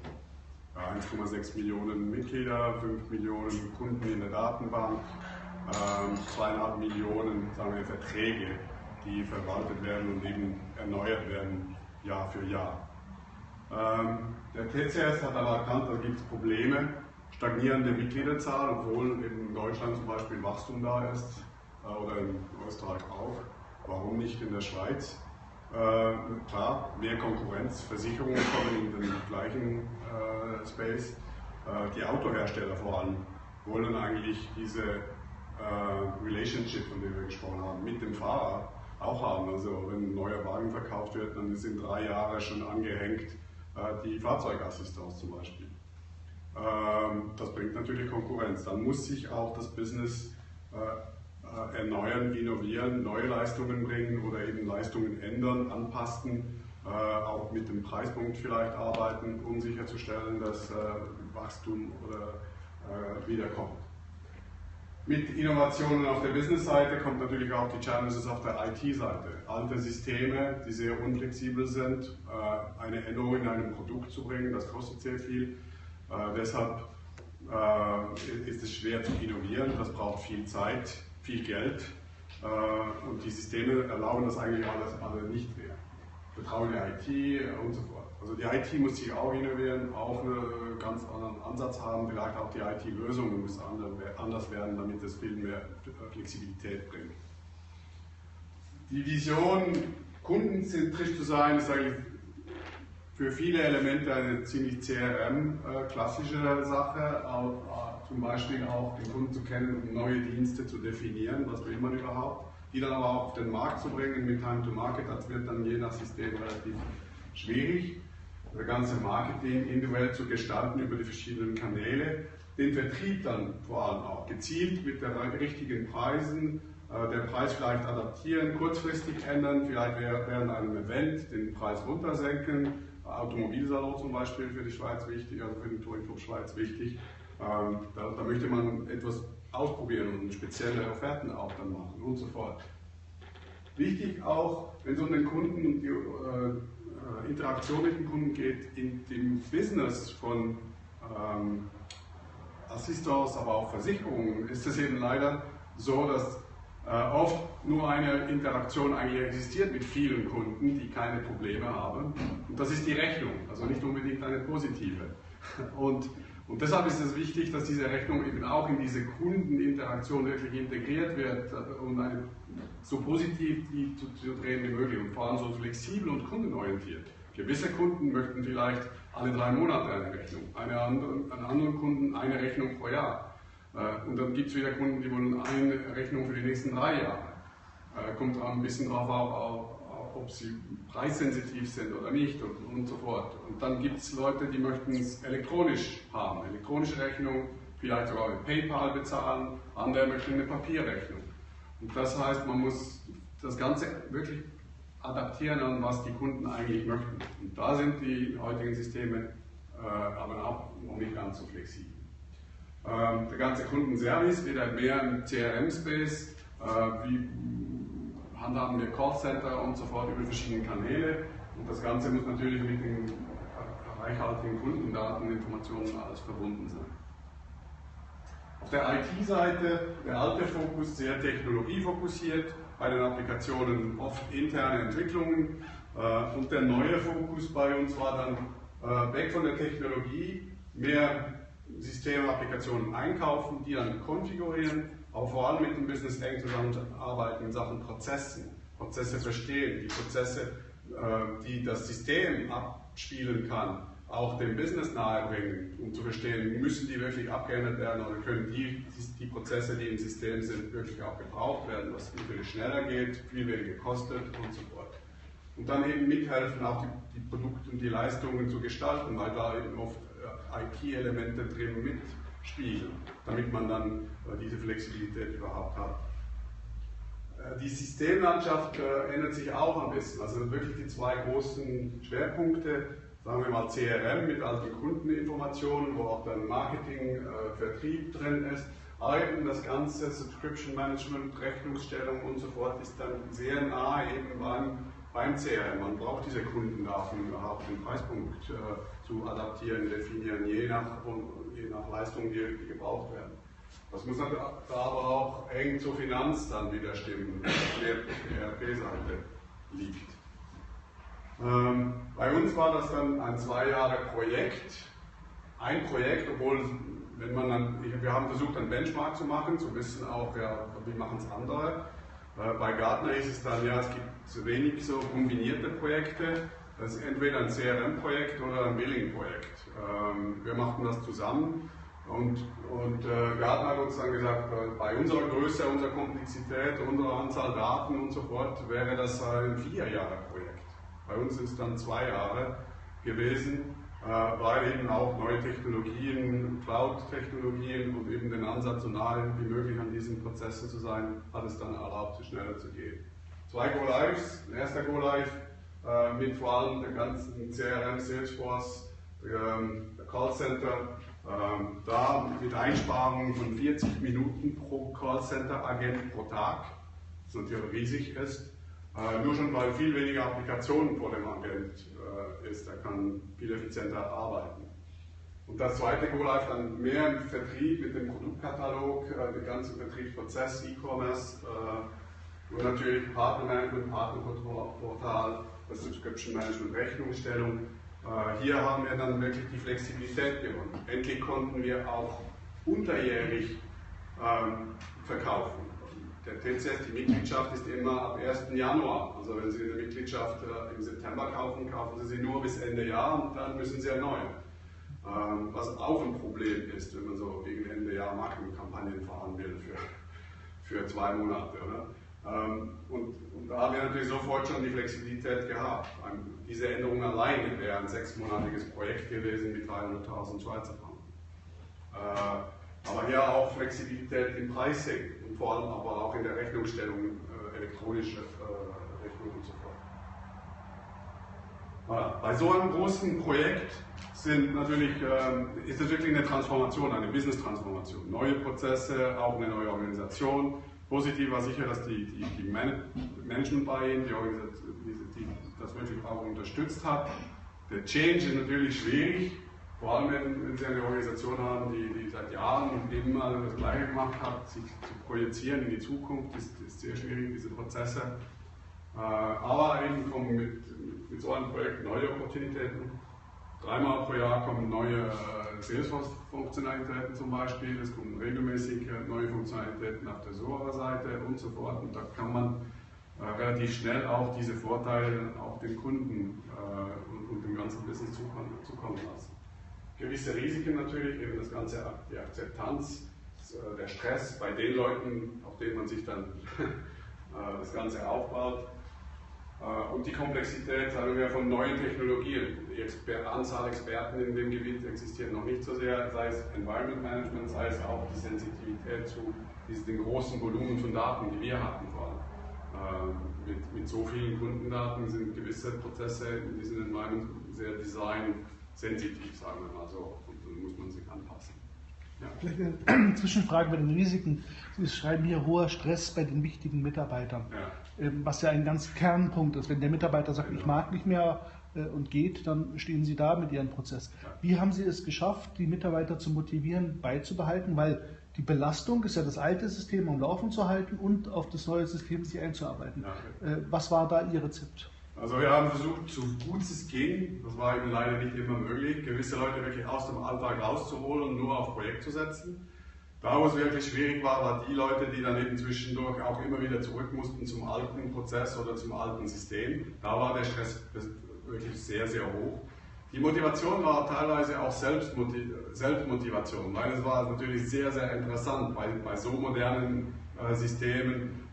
1,6 Millionen Mitglieder, 5 Millionen Kunden in der Datenbank, 2,5 Millionen Verträge, die verwaltet werden und eben erneuert werden Jahr für Jahr. Der TCS hat aber erkannt, da gibt es Probleme, stagnierende Mitgliederzahl, obwohl in Deutschland zum Beispiel Wachstum da ist oder in Österreich auch. Warum nicht in der Schweiz? Klar, mehr Konkurrenz, Versicherungen kommen in den gleichen Space. Die Autohersteller vor allem wollen eigentlich diese Relationship, von der wir gesprochen haben, mit dem Fahrer auch haben. Also wenn ein neuer Wagen verkauft wird, dann sind 3 Jahre schon angehängt die Fahrzeugassistance zum Beispiel. Das bringt natürlich Konkurrenz. Dann muss sich auch das Business erneuern, innovieren, neue Leistungen bringen oder eben Leistungen ändern, anpassen, auch mit dem Preispunkt vielleicht arbeiten, um sicherzustellen, dass Wachstum wiederkommt. Mit Innovationen auf der Business-Seite kommt natürlich auch die Challenges auf der IT-Seite. Alte Systeme, die sehr unflexibel sind, eine Änderung in einem Produkt zu bringen, das kostet sehr viel. Deshalb ist es schwer zu innovieren, das braucht viel Zeit, viel Geld und die Systeme erlauben das eigentlich alle nicht mehr. Vertrauen in die IT und so fort. Also die IT muss sich auch innovieren, auch einen ganz anderen Ansatz haben, vielleicht auch die IT-Lösungen muss anders werden, damit es viel mehr Flexibilität bringt. Die Vision, kundenzentrisch zu sein, ist eigentlich für viele Elemente eine ziemlich CRM-klassische Sache, zum Beispiel auch den Kunden zu kennen und neue Dienste zu definieren, was will man überhaupt, die dann aber auch auf den Markt zu bringen mit Time to Market, das wird dann je nach System relativ schwierig. Das ganze Marketing individuell zu gestalten über die verschiedenen Kanäle, den Vertrieb dann vor allem auch gezielt mit den richtigen Preisen, den Preis vielleicht adaptieren, kurzfristig ändern, vielleicht während einem Event den Preis runtersenken, Automobilsalon zum Beispiel für die Schweiz wichtig, also für den Touring Club Schweiz wichtig. Da möchte man etwas ausprobieren und spezielle Offerten auch dann machen und so fort. Wichtig auch, wenn es um den Kunden und die Interaktion mit dem Kunden geht, in dem Business von Assistance, aber auch Versicherungen, ist es eben leider so, dass oft nur eine Interaktion eigentlich existiert mit vielen Kunden, die keine Probleme haben. Und das ist die Rechnung, also nicht unbedingt eine positive. Und deshalb ist es wichtig, dass diese Rechnung eben auch in diese Kundeninteraktion wirklich integriert wird und so positiv die zu drehen wie möglich und vor allem so flexibel und kundenorientiert. Gewisse Kunden möchten vielleicht alle 3 Monate eine Rechnung, einen anderen Kunden eine Rechnung pro Jahr. Und dann gibt es wieder Kunden, die wollen eine Rechnung für die nächsten 3 Jahre. Kommt ein bisschen darauf auch, ob sie preissensitiv sind oder nicht und so fort. Und dann gibt es Leute, die möchten es elektronisch haben, elektronische Rechnung, vielleicht sogar mit PayPal bezahlen, andere möchten eine Papierrechnung. Und das heißt, man muss das Ganze wirklich adaptieren an was die Kunden eigentlich möchten. Und da sind die heutigen Systeme aber auch noch nicht ganz so flexibel. Der ganze Kundenservice wird halt mehr im CRM-Space, wie handhaben wir Callcenter und so fort über verschiedene Kanäle. Und das Ganze muss natürlich mit den reichhaltigen Kundendaten, Informationen alles verbunden sein. Auf der IT-Seite der alte Fokus sehr technologiefokussiert, bei den Applikationen oft interne Entwicklungen und der neue Fokus bei uns war dann weg von der Technologie, mehr Systeme, Applikationen einkaufen, die dann konfigurieren, aber vor allem mit dem Business eng zusammenarbeiten in Sachen Prozessen, Prozesse verstehen, die Prozesse, die das System abspielen kann, auch dem Business nahebringen, um zu verstehen, müssen die wirklich abgeändert werden oder können die Prozesse, die im System sind, wirklich auch gebraucht werden, was natürlich schneller geht, viel weniger kostet und so fort. Und dann eben mithelfen, auch die Produkte und die Leistungen zu gestalten, weil da eben oft IT-Elemente drin mitspielen, damit man dann diese Flexibilität überhaupt hat. Die Systemlandschaft ändert sich auch ein bisschen, also wirklich die zwei großen Schwerpunkte, sagen wir mal CRM mit all den Kundeninformationen, wo auch dann Marketing, Vertrieb drin ist, aber eben das ganze Subscription Management, Rechnungsstellung und so fort ist dann sehr nah eben beim CRM. Man braucht diese Kundendaten überhaupt, den Preispunkt zu adaptieren, definieren, je nach Leistung, die gebraucht werden. Das muss dann aber auch eng zur Finanz dann wieder stimmen, der ERP-Seite liegt. Bei uns war das dann ein 2 Jahre Projekt, obwohl, wenn man dann, wir haben versucht, einen Benchmark zu machen, zu wissen auch, ja, wie machen es andere. Bei Gartner ist es dann, ja, es gibt zu wenig so kombinierte Projekte, das ist entweder ein CRM-Projekt oder ein Billing-Projekt. Wir machten das zusammen und Gartner hat uns dann gesagt, bei unserer Größe, unserer Komplexität, unserer Anzahl Daten und so fort, wäre das ein 4 Jahre Projekt. Bei uns ist es dann 2 Jahre gewesen, weil eben auch neue Technologien, Cloud-Technologien und eben den Ansatz so nahe wie möglich an diesen Prozessen zu sein, hat es dann erlaubt, schneller zu gehen. 2 Go-Lives, ein erster Go-Live mit vor allem der ganzen CRM, Salesforce, der Callcenter, da mit Einsparungen von 40 Minuten pro Callcenter-Agent pro Tag, was natürlich riesig ist. Nur schon, weil viel weniger Applikationen vor dem Agent ist, er kann viel effizienter arbeiten. Und das zweite Go-Live dann mehr im Vertrieb mit dem Produktkatalog, den ganzen Vertriebsprozess, E-Commerce und natürlich Partnermanagement, Partnerportal, das Subscription Management, Rechnungsstellung. Hier haben wir dann wirklich die Flexibilität gewonnen. Endlich konnten wir auch unterjährig verkaufen. Der TCS, die Mitgliedschaft ist immer ab 1. Januar. Also wenn Sie eine Mitgliedschaft im September kaufen, kaufen Sie sie nur bis Ende Jahr und dann müssen Sie erneuern. Was auch ein Problem ist, wenn man so gegen Ende Jahr Marketingkampagnen fahren will für 2 Monate. Oder? Und da haben wir natürlich sofort schon die Flexibilität gehabt. Diese Änderung alleine wäre ein 6-monatiges Projekt gewesen mit 300.000 Schweizer Franken. Aber hier auch Flexibilität im Pricing und vor allem aber auch in der Rechnungsstellung, elektronische Rechnung und so fort. Bei so einem großen Projekt ist es wirklich eine Transformation, eine Business-Transformation. Neue Prozesse, auch eine neue Organisation. Positiv war sicher, dass die Management Buy-in, die das wirklich auch unterstützt hat. Der Change ist natürlich schwierig. Vor allem, wenn Sie eine Organisation haben, die seit Jahren immer das Gleiche gemacht hat, sich zu projizieren in die Zukunft, ist sehr schwierig, diese Prozesse. Aber eben kommen mit so einem Projekt neue Opportunitäten. 3-mal pro Jahr kommen neue Salesforce-Funktionalitäten zum Beispiel, es kommen regelmäßig neue Funktionalitäten auf der Zuora-Seite und so fort. Und da kann man relativ schnell auch diese Vorteile auch den Kunden und dem ganzen Business zukommen lassen. Gewisse Risiken natürlich, eben das ganze, die Akzeptanz, der Stress bei den Leuten, auf denen man sich dann das Ganze aufbaut. Und die Komplexität, sagen wir, von neuen Technologien. Die Anzahl Experten in dem Gebiet existiert noch nicht so sehr, sei es Environment Management, sei es auch die Sensitivität zu den großen Volumen von Daten, die wir hatten vor allem. Mit so vielen Kundendaten sind gewisse Prozesse in diesem Environment sehr designsensitiv, sagen wir mal so, und dann muss man sich anpassen. Ja. Vielleicht eine Zwischenfrage bei den Risiken. Sie schreiben hier hoher Stress bei den wichtigen Mitarbeitern, Ja. Was ja ein ganz Kernpunkt ist. Wenn der Mitarbeiter sagt, ich mag nicht mehr und geht, dann stehen Sie da mit Ihrem Prozess. Wie haben Sie es geschafft, die Mitarbeiter zu motivieren, beizubehalten? Weil die Belastung ist ja das alte System, um laufen zu halten und auf das neue System sich einzuarbeiten. Ja. Was war da Ihr Rezept? Also wir haben versucht, so gut es ging, das war eben leider nicht immer möglich, gewisse Leute wirklich aus dem Alltag rauszuholen und nur auf Projekt zu setzen. Da, wo es wirklich schwierig war, waren die Leute, die dann eben zwischendurch auch immer wieder zurück mussten zum alten Prozess oder zum alten System. Da war der Stress wirklich sehr, sehr hoch. Die Motivation war teilweise auch Selbstmotivation, weil es war natürlich sehr, sehr interessant, bei so modernen Systemen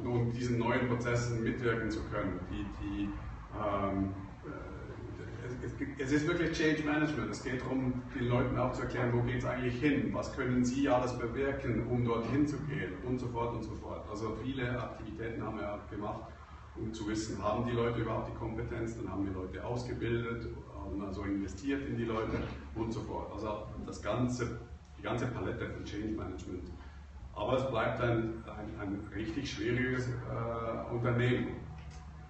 und diesen neuen Prozessen mitwirken zu können. Es ist wirklich Change Management. Es geht darum, den Leuten auch zu erklären, wo geht es eigentlich hin, was können sie alles bewirken, um dorthin zu gehen und so fort und so fort. Also viele Aktivitäten haben wir gemacht, um zu wissen, haben die Leute überhaupt die Kompetenz, dann haben wir Leute ausgebildet, haben also investiert in die Leute und so fort. Also die ganze Palette von Change Management. Aber es bleibt ein richtig schwieriges Unternehmen.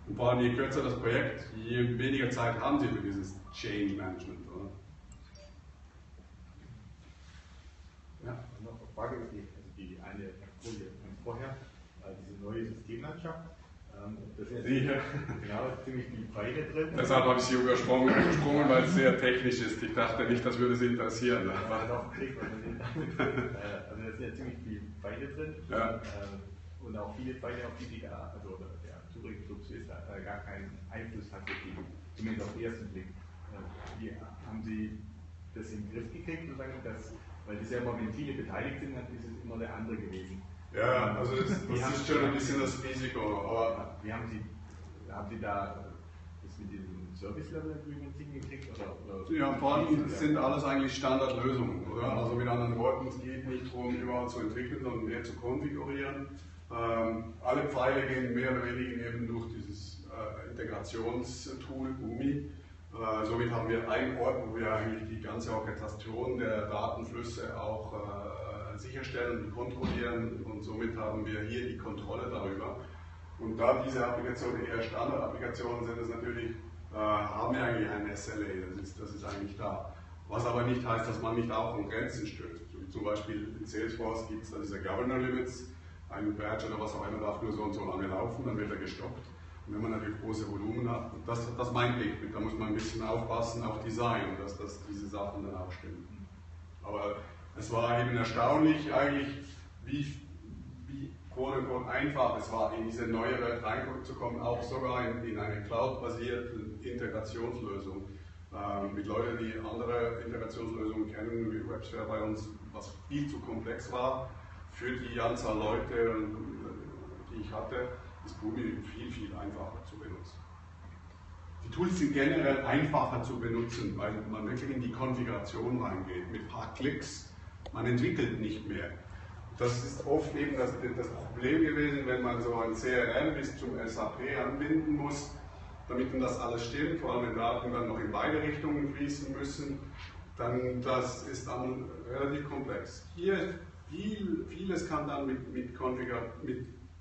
Und vor allem je kürzer das Projekt, je weniger Zeit haben Sie für dieses Change Management. Oder? Ja, noch eine Frage, die eine Folie vorher, diese neue Systemlandschaft. Das ist genau ziemlich viel Pfeile drin. Deshalb habe ich sie übersprungen, weil es sehr technisch ist. Ich dachte nicht, das würde Sie interessieren. Also da sind ja ziemlich viele Pfeile drin. Ja. Und auch viele Pfeile, auf die der Turing-Club gar keinen Einfluss hat, zumindest auf den ersten Blick. Wie haben Sie das in den Griff gekriegt? Weil das ja immer, wenn viele beteiligt sind, dann ist es immer der andere gewesen. Ja, also das ist schon ein bisschen das Risiko. Aber wie haben Sie da das mit diesem Service-Level-Agreement hingekriegt? Ja, vor allem sind alles eigentlich Standardlösungen, oder? Also mit anderen Worten, es geht nicht darum, überall zu entwickeln, sondern mehr zu konfigurieren. Alle Pfeile gehen mehr oder weniger eben durch dieses Integrationstool UMI. Somit haben wir einen Ort, wo wir eigentlich die ganze Orchestration der Datenflüsse auch sicherstellen und kontrollieren, und somit haben wir hier die Kontrolle darüber. Und da diese Applikationen eher Standardapplikationen sind, ist natürlich, haben wir eigentlich ein SLA, das ist eigentlich da. Was aber nicht heißt, dass man nicht auch an Grenzen stößt. Zum Beispiel in Salesforce gibt es da diese Governor Limits, ein Badge oder was auch immer darf nur so und so lange laufen, dann wird er gestoppt. Und wenn man natürlich große Volumen hat, das meinte ich, da muss man ein bisschen aufpassen, auch Design, dass diese Sachen dann auch stimmen. Aber es war eben erstaunlich eigentlich, wie quote-unquote einfach es war, in diese neue Welt reinzukommen, auch sogar in eine Cloud-basierte Integrationslösung. Mit Leuten, die andere Integrationslösungen kennen, wie WebSphere bei uns, was viel zu komplex war. Für die Anzahl Leute, die ich hatte, ist Boomi viel, viel einfacher zu benutzen. Die Tools sind generell einfacher zu benutzen, weil man wirklich in die Konfiguration reingeht. Mit ein paar Klicks, man entwickelt nicht mehr. Das ist oft eben das Problem gewesen, wenn man so ein CRM bis zum SAP anbinden muss, damit dann das alles stimmt, vor allem wenn Daten dann noch in beide Richtungen fließen müssen, dann das ist dann relativ komplex. Hier vieles kann dann mit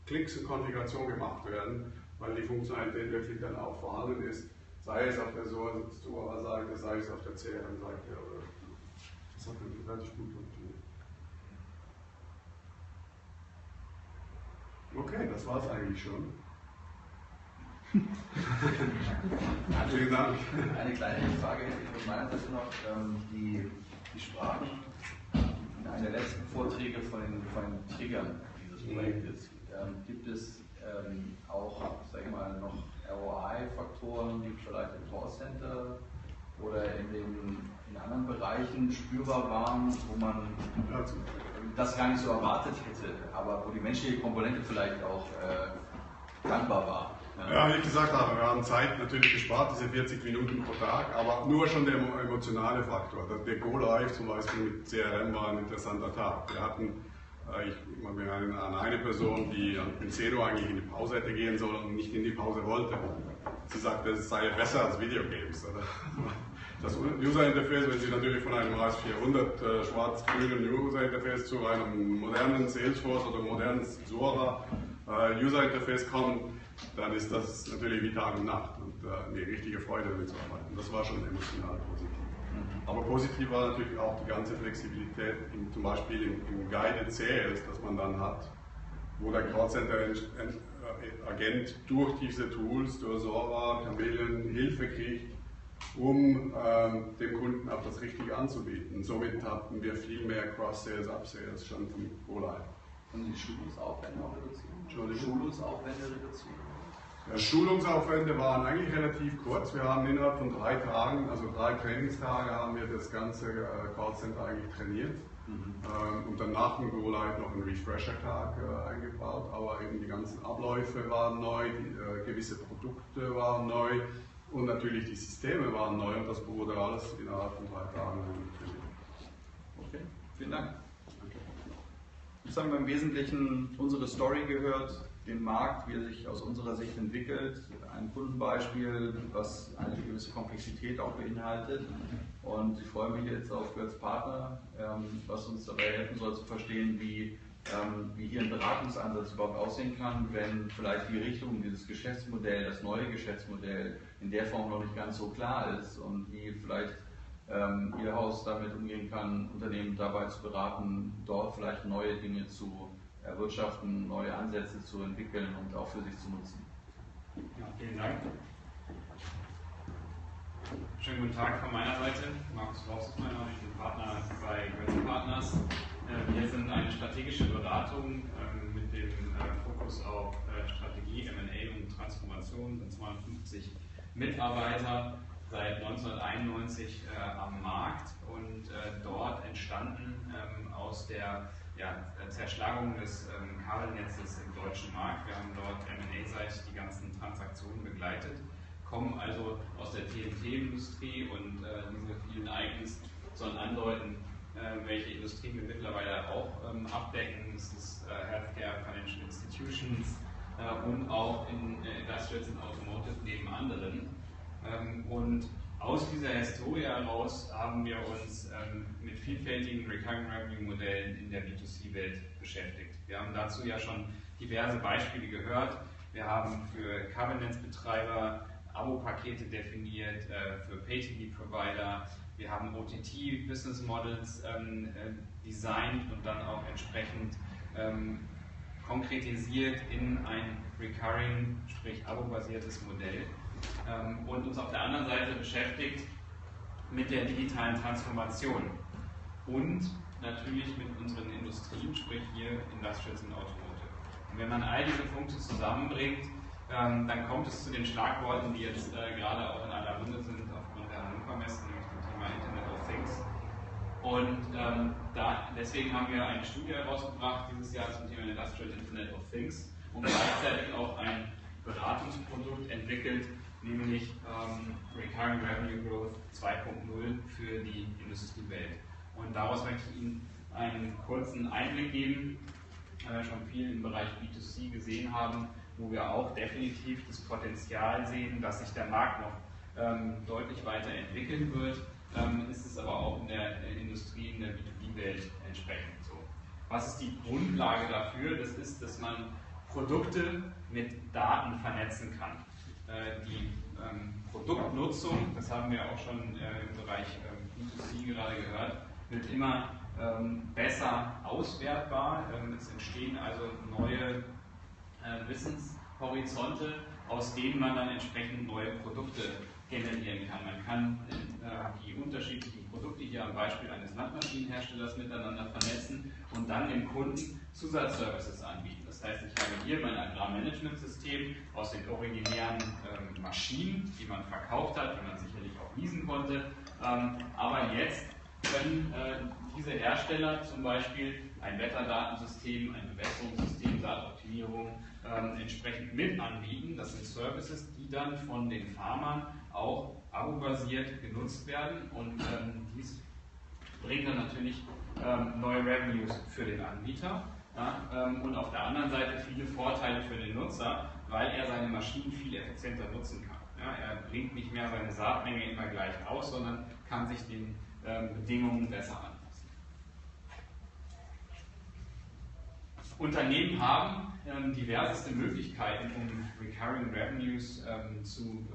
Klicks und Konfiguration gemacht werden, weil die Funktionalität wirklich dann auch vorhanden ist, sei es auf der Zuora-Seite, sei es auf der CRM-Seite. Das hat dann relativ gut funktioniert. Okay, das war es eigentlich schon. Vielen Dank. Eine kleine Frage hätte ich von meiner Seite noch. Die Sprachen in einer der letzten Vorträge von den Triggern dieses Projektes. Gibt es auch, sag ich mal, noch ROI-Faktoren, die vielleicht im Callcenter oder in anderen Bereichen spürbar waren, wo man das gar nicht so erwartet hätte, aber wo die menschliche Komponente vielleicht auch dankbar war? Ja, wie ich gesagt habe, wir haben Zeit natürlich gespart, diese 40 Minuten pro Tag, aber nur schon der emotionale Faktor. Der Go Live zum Beispiel mit CRM war ein interessanter Tag. Wir hatten eine Person, die in 10 Uhr eigentlich in die Pause hätte gehen sollen und nicht in die Pause wollte. Sie sagte, es sei besser als Videogames. Das User-Interface, wenn Sie natürlich von einem AS400 schwarz-grünen User-Interface zu einem modernen Salesforce oder modernen Zuora User-Interface kommen, dann ist das natürlich wie Tag und Nacht und eine richtige Freude damit zu arbeiten. Das war schon emotional positiv. Aber positiv war natürlich auch die ganze Flexibilität, zum Beispiel im Guided Sales, das man dann hat, wo der Callcenter-Agent durch diese Tools, durch Zuora, Chameleon Hilfe kriegt, um dem Kunden auch das Richtige anzubieten. Somit hatten wir viel mehr Cross-Sales, Up-Sales schon vom Go-Live. Und die Schulungsaufwände auch reduzieren? Schulungsaufwände reduzieren? Ja, Schulungsaufwände waren eigentlich relativ kurz. Wir haben innerhalb von 3 Tagen, also 3 Trainingstage, haben wir das ganze Callcenter eigentlich trainiert. Und dann nach dem Go-Live noch einen Refresher-Tag eingebaut. Aber eben die ganzen Abläufe waren neu, gewisse Produkte waren neu und natürlich die Systeme waren neu und das wurde alles innerhalb von 3 Tagen trainiert. Okay, vielen Dank. Jetzt haben wir im Wesentlichen unsere Story gehört, den Markt, wie er sich aus unserer Sicht entwickelt, ein Kundenbeispiel, was eine gewisse Komplexität auch beinhaltet. Und ich freue mich jetzt auf goetzpartner, was uns dabei helfen soll zu verstehen, wie hier ein Beratungsansatz überhaupt aussehen kann, wenn vielleicht die Richtung, dieses Geschäftsmodell, das neue Geschäftsmodell in der Form noch nicht ganz so klar ist und wie vielleicht Ihr Haus damit umgehen kann, Unternehmen dabei zu beraten, dort vielleicht neue Dinge zu erwirtschaften, neue Ansätze zu entwickeln und auch für sich zu nutzen. Ja, vielen Dank. Schönen guten Tag von meiner Seite. Markus Worbs ist mein Name, ich bin Partner bei goetzpartners. Wir sind eine strategische Beratung mit dem Fokus auf Strategie, M&A und Transformation. Wir sind 250 Mitarbeiter, seit 1991 am Markt und dort entstanden aus der Zerschlagung des Kabelnetzes im deutschen Markt. Wir haben dort M&A-seitig die ganzen Transaktionen begleitet, kommen also aus der TNT-Industrie und diese vielen Icons sollen andeuten, welche Industrien wir mittlerweile auch abdecken. Es ist Healthcare, Financial Institutions und auch in Industrials und Automotive neben anderen. Und aus dieser Historie heraus haben wir uns mit vielfältigen Recurring Revenue Modellen in der B2C-Welt beschäftigt. Wir haben dazu ja schon diverse Beispiele gehört. Wir haben für Kabelnetzbetreiber Abo-Pakete definiert, für Pay-TV-Provider. Wir haben OTT-Business Models designt und dann auch entsprechend konkretisiert in ein Recurring, sprich Abo-basiertes Modell. Und uns auf der anderen Seite beschäftigt mit der digitalen Transformation und natürlich mit unseren Industrien, sprich hier Industrials und Automotive. Und wenn man all diese Punkte zusammenbringt, dann kommt es zu den Schlagworten, die jetzt gerade auch in aller Munde sind aufgrund der Hannover-Messe, nämlich dem Thema Internet of Things. Und deswegen haben wir eine Studie herausgebracht dieses Jahr zum Thema Industrial Internet of Things und gleichzeitig auch ein Beratungsprodukt entwickelt, nämlich Recurring Revenue Growth 2.0 für die Industriewelt. Und daraus möchte ich Ihnen einen kurzen Einblick geben, weil wir schon viel im Bereich B2C gesehen haben, wo wir auch definitiv das Potenzial sehen, dass sich der Markt noch deutlich weiterentwickeln wird, ist es aber auch in der Industrie, in der B2B-Welt entsprechend so. Was ist die Grundlage dafür? Das ist, dass man Produkte mit Daten vernetzen kann. Die Produktnutzung, das haben wir auch schon im Bereich B2C gerade gehört, wird immer besser auswertbar. Es entstehen also neue Wissenshorizonte, aus denen man dann entsprechend neue Produkte generieren kann. Man kann die unterschiedlichen Produkte hier am Beispiel eines Landmaschinenherstellers miteinander vernetzen und dann dem Kunden Zusatzservices anbieten. Das heißt, ich habe hier mein Agrarmanagementsystem aus den originären Maschinen, die man verkauft hat, die man sicherlich auch leasen konnte. Aber jetzt können diese Hersteller zum Beispiel ein Wetterdatensystem, ein Bewässerungssystem, Saatoptimierung entsprechend mit anbieten. Das sind Services, die dann von den Farmern auch abo-basiert genutzt werden und dies bringt dann natürlich neue Revenues für den Anbieter, ja, und auf der anderen Seite viele Vorteile für den Nutzer, weil er seine Maschinen viel effizienter nutzen kann. Ja, er bringt nicht mehr seine Saatmenge immer gleich aus, sondern kann sich den Bedingungen besser anpassen. Unternehmen haben diverseste Möglichkeiten, um Recurring Revenues zu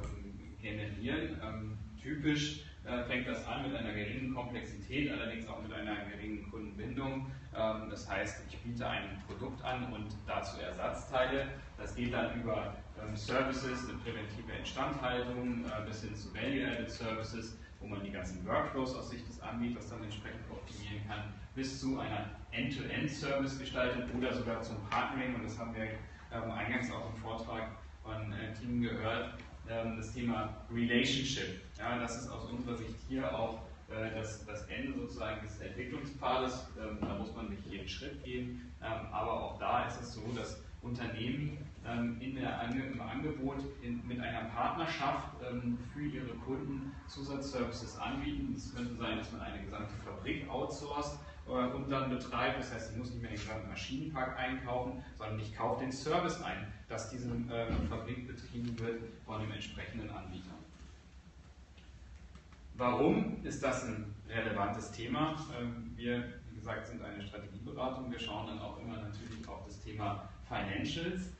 generieren. Typisch fängt das an mit einer geringen Komplexität, allerdings auch mit einer geringen Kundenbindung. Das heißt, ich biete ein Produkt an und dazu Ersatzteile. Das geht dann über Services, eine präventive Instandhaltung bis hin zu Value-Added Services, wo man die ganzen Workflows aus Sicht des Anbieters dann entsprechend optimieren kann, bis zu einer End-to-End-Service-Gestaltung oder sogar zum Partnering. Und das haben wir eingangs auch im Vortrag von Tien gehört, das Thema Relationship. Ja, das ist aus unserer Sicht hier auch das Ende sozusagen des Entwicklungspfades. Da muss man nicht jeden Schritt gehen, aber auch da ist es so, dass Unternehmen im Angebot mit einer Partnerschaft für ihre Kunden Zusatzservices anbieten. Es könnte sein, dass man eine gesamte Fabrik outsourced und dann betreibt. Das heißt, ich muss nicht mehr den gesamten Maschinenpark einkaufen, sondern ich kaufe den Service ein, dass diese Fabrik betrieben wird von dem entsprechenden Anbieter. Warum ist das ein relevantes Thema? Wir, wie gesagt, sind eine Strategieberatung. Wir schauen dann auch immer natürlich auf das Thema Financials.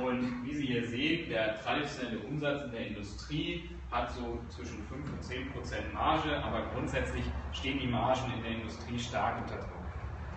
Und wie Sie hier sehen, der traditionelle Umsatz in der Industrie hat so zwischen 5 und 10% Marge, aber grundsätzlich stehen die Margen in der Industrie stark unter Druck.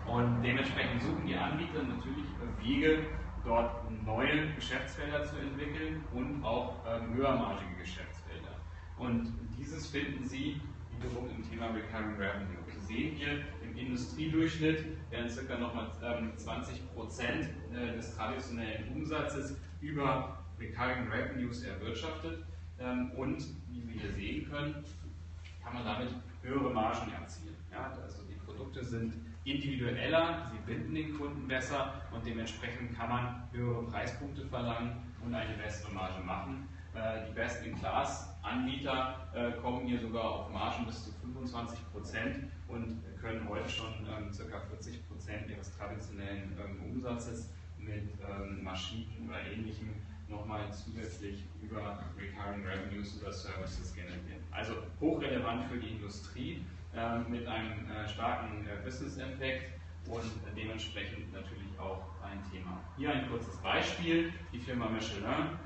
Und dementsprechend suchen die Anbieter natürlich Wege, dort neue Geschäftsfelder zu entwickeln und auch höhermargige Geschäftsfelder. Und dieses finden Sie wiederum im Thema Recurring Revenue. Sie sehen hier im Industriedurchschnitt werden ca. nochmal 20% des traditionellen Umsatzes über Recurring Revenues erwirtschaftet. Und wie Sie hier sehen können, kann man damit höhere Margen erzielen. Ja, also die Produkte sind individueller, sie binden den Kunden besser und dementsprechend kann man höhere Preispunkte verlangen und eine bessere Marge machen. Die Best-in-Class-Anbieter kommen hier sogar auf Margen bis zu 25% und können heute schon ca. 40% ihres traditionellen Umsatzes mit Maschinen oder Ähnlichem nochmal zusätzlich über Recurring Revenues oder Services generieren. Also hochrelevant für die Industrie mit einem starken Business Impact und dementsprechend natürlich auch ein Thema. Hier ein kurzes Beispiel. Die Firma Michelin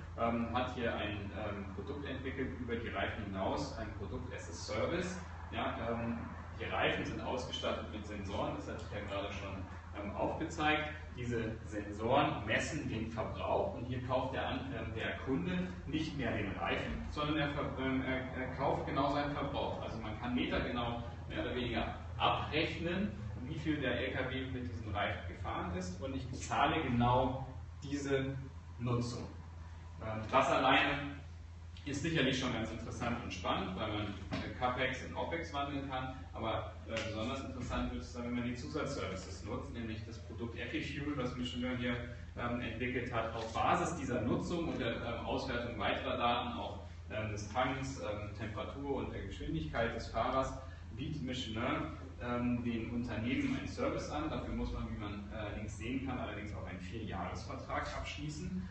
hat hier ein Produkt entwickelt über die Reifen hinaus, ein Produkt as a Service. Ja, die Reifen sind ausgestattet mit Sensoren, das hatte ich ja gerade schon aufgezeigt. Diese Sensoren messen den Verbrauch und hier kauft der Kunde nicht mehr den Reifen, sondern er kauft genau seinen Verbrauch. Also man kann metergenau mehr oder weniger abrechnen, wie viel der LKW mit diesem Reifen gefahren ist und ich bezahle genau diese Nutzung. Das alleine ist sicherlich schon ganz interessant und spannend, weil man CAPEX in OPEX wandeln kann, aber besonders interessant wird es dann, wenn man die Zusatzservices nutzt, nämlich das Produkt EpiFuel, was Michelin hier entwickelt hat, auf Basis dieser Nutzung und der Auswertung weiterer Daten, auch des Tanks, Temperatur und der Geschwindigkeit des Fahrers, bietet Michelin den Unternehmen einen Service an. Dafür muss man, wie man links sehen kann, allerdings auch einen 4-Jahres-Vertrag abschließen,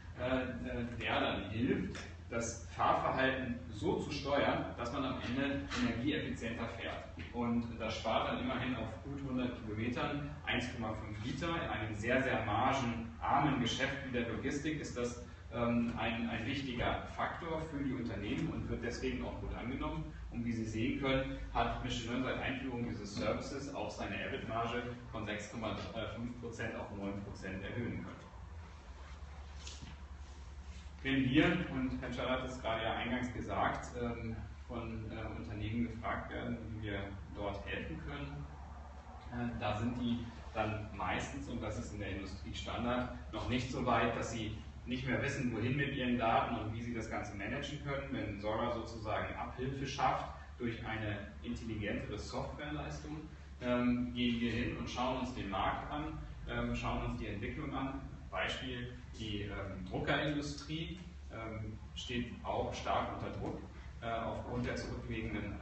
der dann hilft, das Fahrverhalten so zu steuern, dass man am Ende energieeffizienter fährt. Und das spart dann immerhin auf gut 100 Kilometern 1,5 Liter. In einem sehr, sehr margenarmen Geschäft wie der Logistik ist das ein wichtiger Faktor für die Unternehmen und wird deswegen auch gut angenommen. Und wie Sie sehen können, hat Michelin seit Einführung dieses Services auch seine EBIT-Marge von 6,5% auf 9% erhöhen können. Wenn wir, und Herr Schaller hat es gerade ja eingangs gesagt, von Unternehmen gefragt werden, wie wir dort helfen können, da sind die dann meistens, und das ist in der Industrie Standard, noch nicht so weit, dass sie nicht mehr wissen, wohin mit ihren Daten und wie sie das Ganze managen können. Wenn Zuora sozusagen Abhilfe schafft durch eine intelligentere Softwareleistung, gehen wir hin und schauen uns den Markt an, schauen uns die Entwicklung an Beispiel, die Druckerindustrie steht auch stark unter Druck aufgrund der zurückliegenden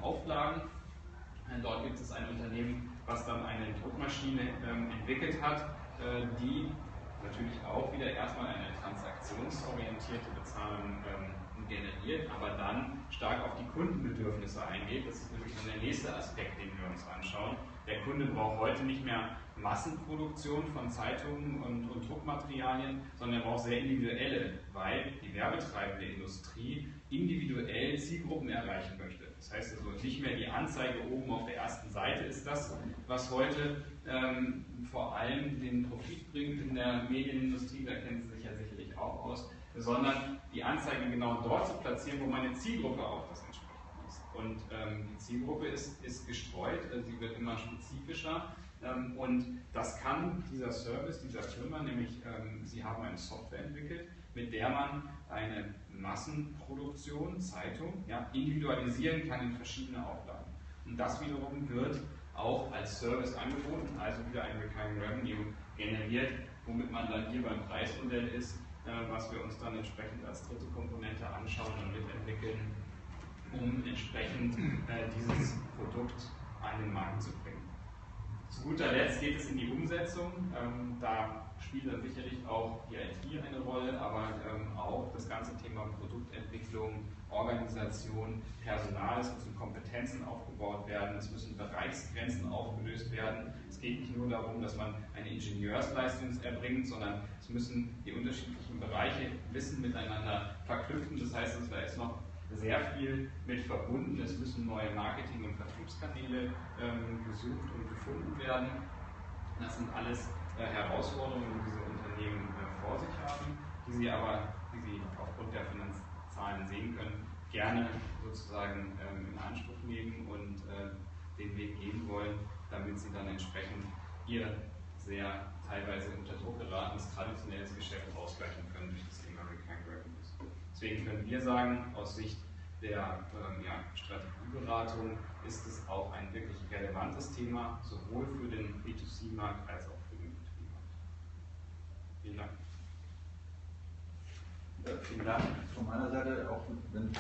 Auflagen. Dort gibt es ein Unternehmen, was dann eine Druckmaschine entwickelt hat, die natürlich auch wieder erstmal eine transaktionsorientierte Bezahlung generiert, aber dann stark auf die Kundenbedürfnisse eingeht. Das ist nämlich dann der nächste Aspekt, den wir uns anschauen. Der Kunde braucht heute nicht mehr Massenproduktion von Zeitungen und Druckmaterialien, sondern er braucht sehr individuelle, weil die werbetreibende Industrie individuell Zielgruppen erreichen möchte. Das heißt also nicht mehr die Anzeige oben auf der ersten Seite ist das, was heute vor allem den Profit bringt in der Medienindustrie, da kennen Sie sich ja sicherlich auch aus, sondern die Anzeige genau dort zu platzieren, wo meine Zielgruppe auch das entsprechend ist. Und die Zielgruppe ist gestreut, sie wird immer spezifischer und das kann dieser Service, dieser Firma, nämlich sie haben eine Software entwickelt, mit der man eine Massenproduktion, Zeitung, individualisieren kann in verschiedene Auflagen. Und das wiederum wird auch als Service angeboten, also wieder ein Recurring Revenue generiert, womit man dann hier beim Preismodell ist, was wir uns dann entsprechend als dritte Komponente anschauen und mitentwickeln, um entsprechend dieses Produkt an den Markt zu bringen. Zu guter Letzt geht es in die Umsetzung. Da spielt dann sicherlich auch die IT eine Rolle, aber auch das ganze Thema Produktentwicklung, Organisation, Personal, es müssen Kompetenzen aufgebaut werden, es müssen Bereichsgrenzen aufgelöst werden. Es geht nicht nur darum, dass man eine Ingenieursleistung erbringt, sondern es müssen die unterschiedlichen Bereiche Wissen miteinander verknüpfen. Das heißt, da ist noch sehr viel mit verbunden. Es müssen neue Marketing- und Vertriebskanäle gesucht und gefunden werden. Das sind alles Herausforderungen, die diese Unternehmen vor sich haben, die sie aber, wie Sie aufgrund der Finanzzahlen sehen können, gerne sozusagen in Anspruch nehmen und den Weg gehen wollen, damit sie dann entsprechend ihr sehr teilweise unter Druck geratenes traditionelles Geschäft ausgleichen können durch das Thema Recurring Revenues. Deswegen können wir sagen, aus Sicht der Strategieberatung ist es auch ein wirklich relevantes Thema, sowohl für den B2C-Markt als auch für den B2B-Markt. Vielen Dank. Vielen Dank von meiner Seite, auch wenn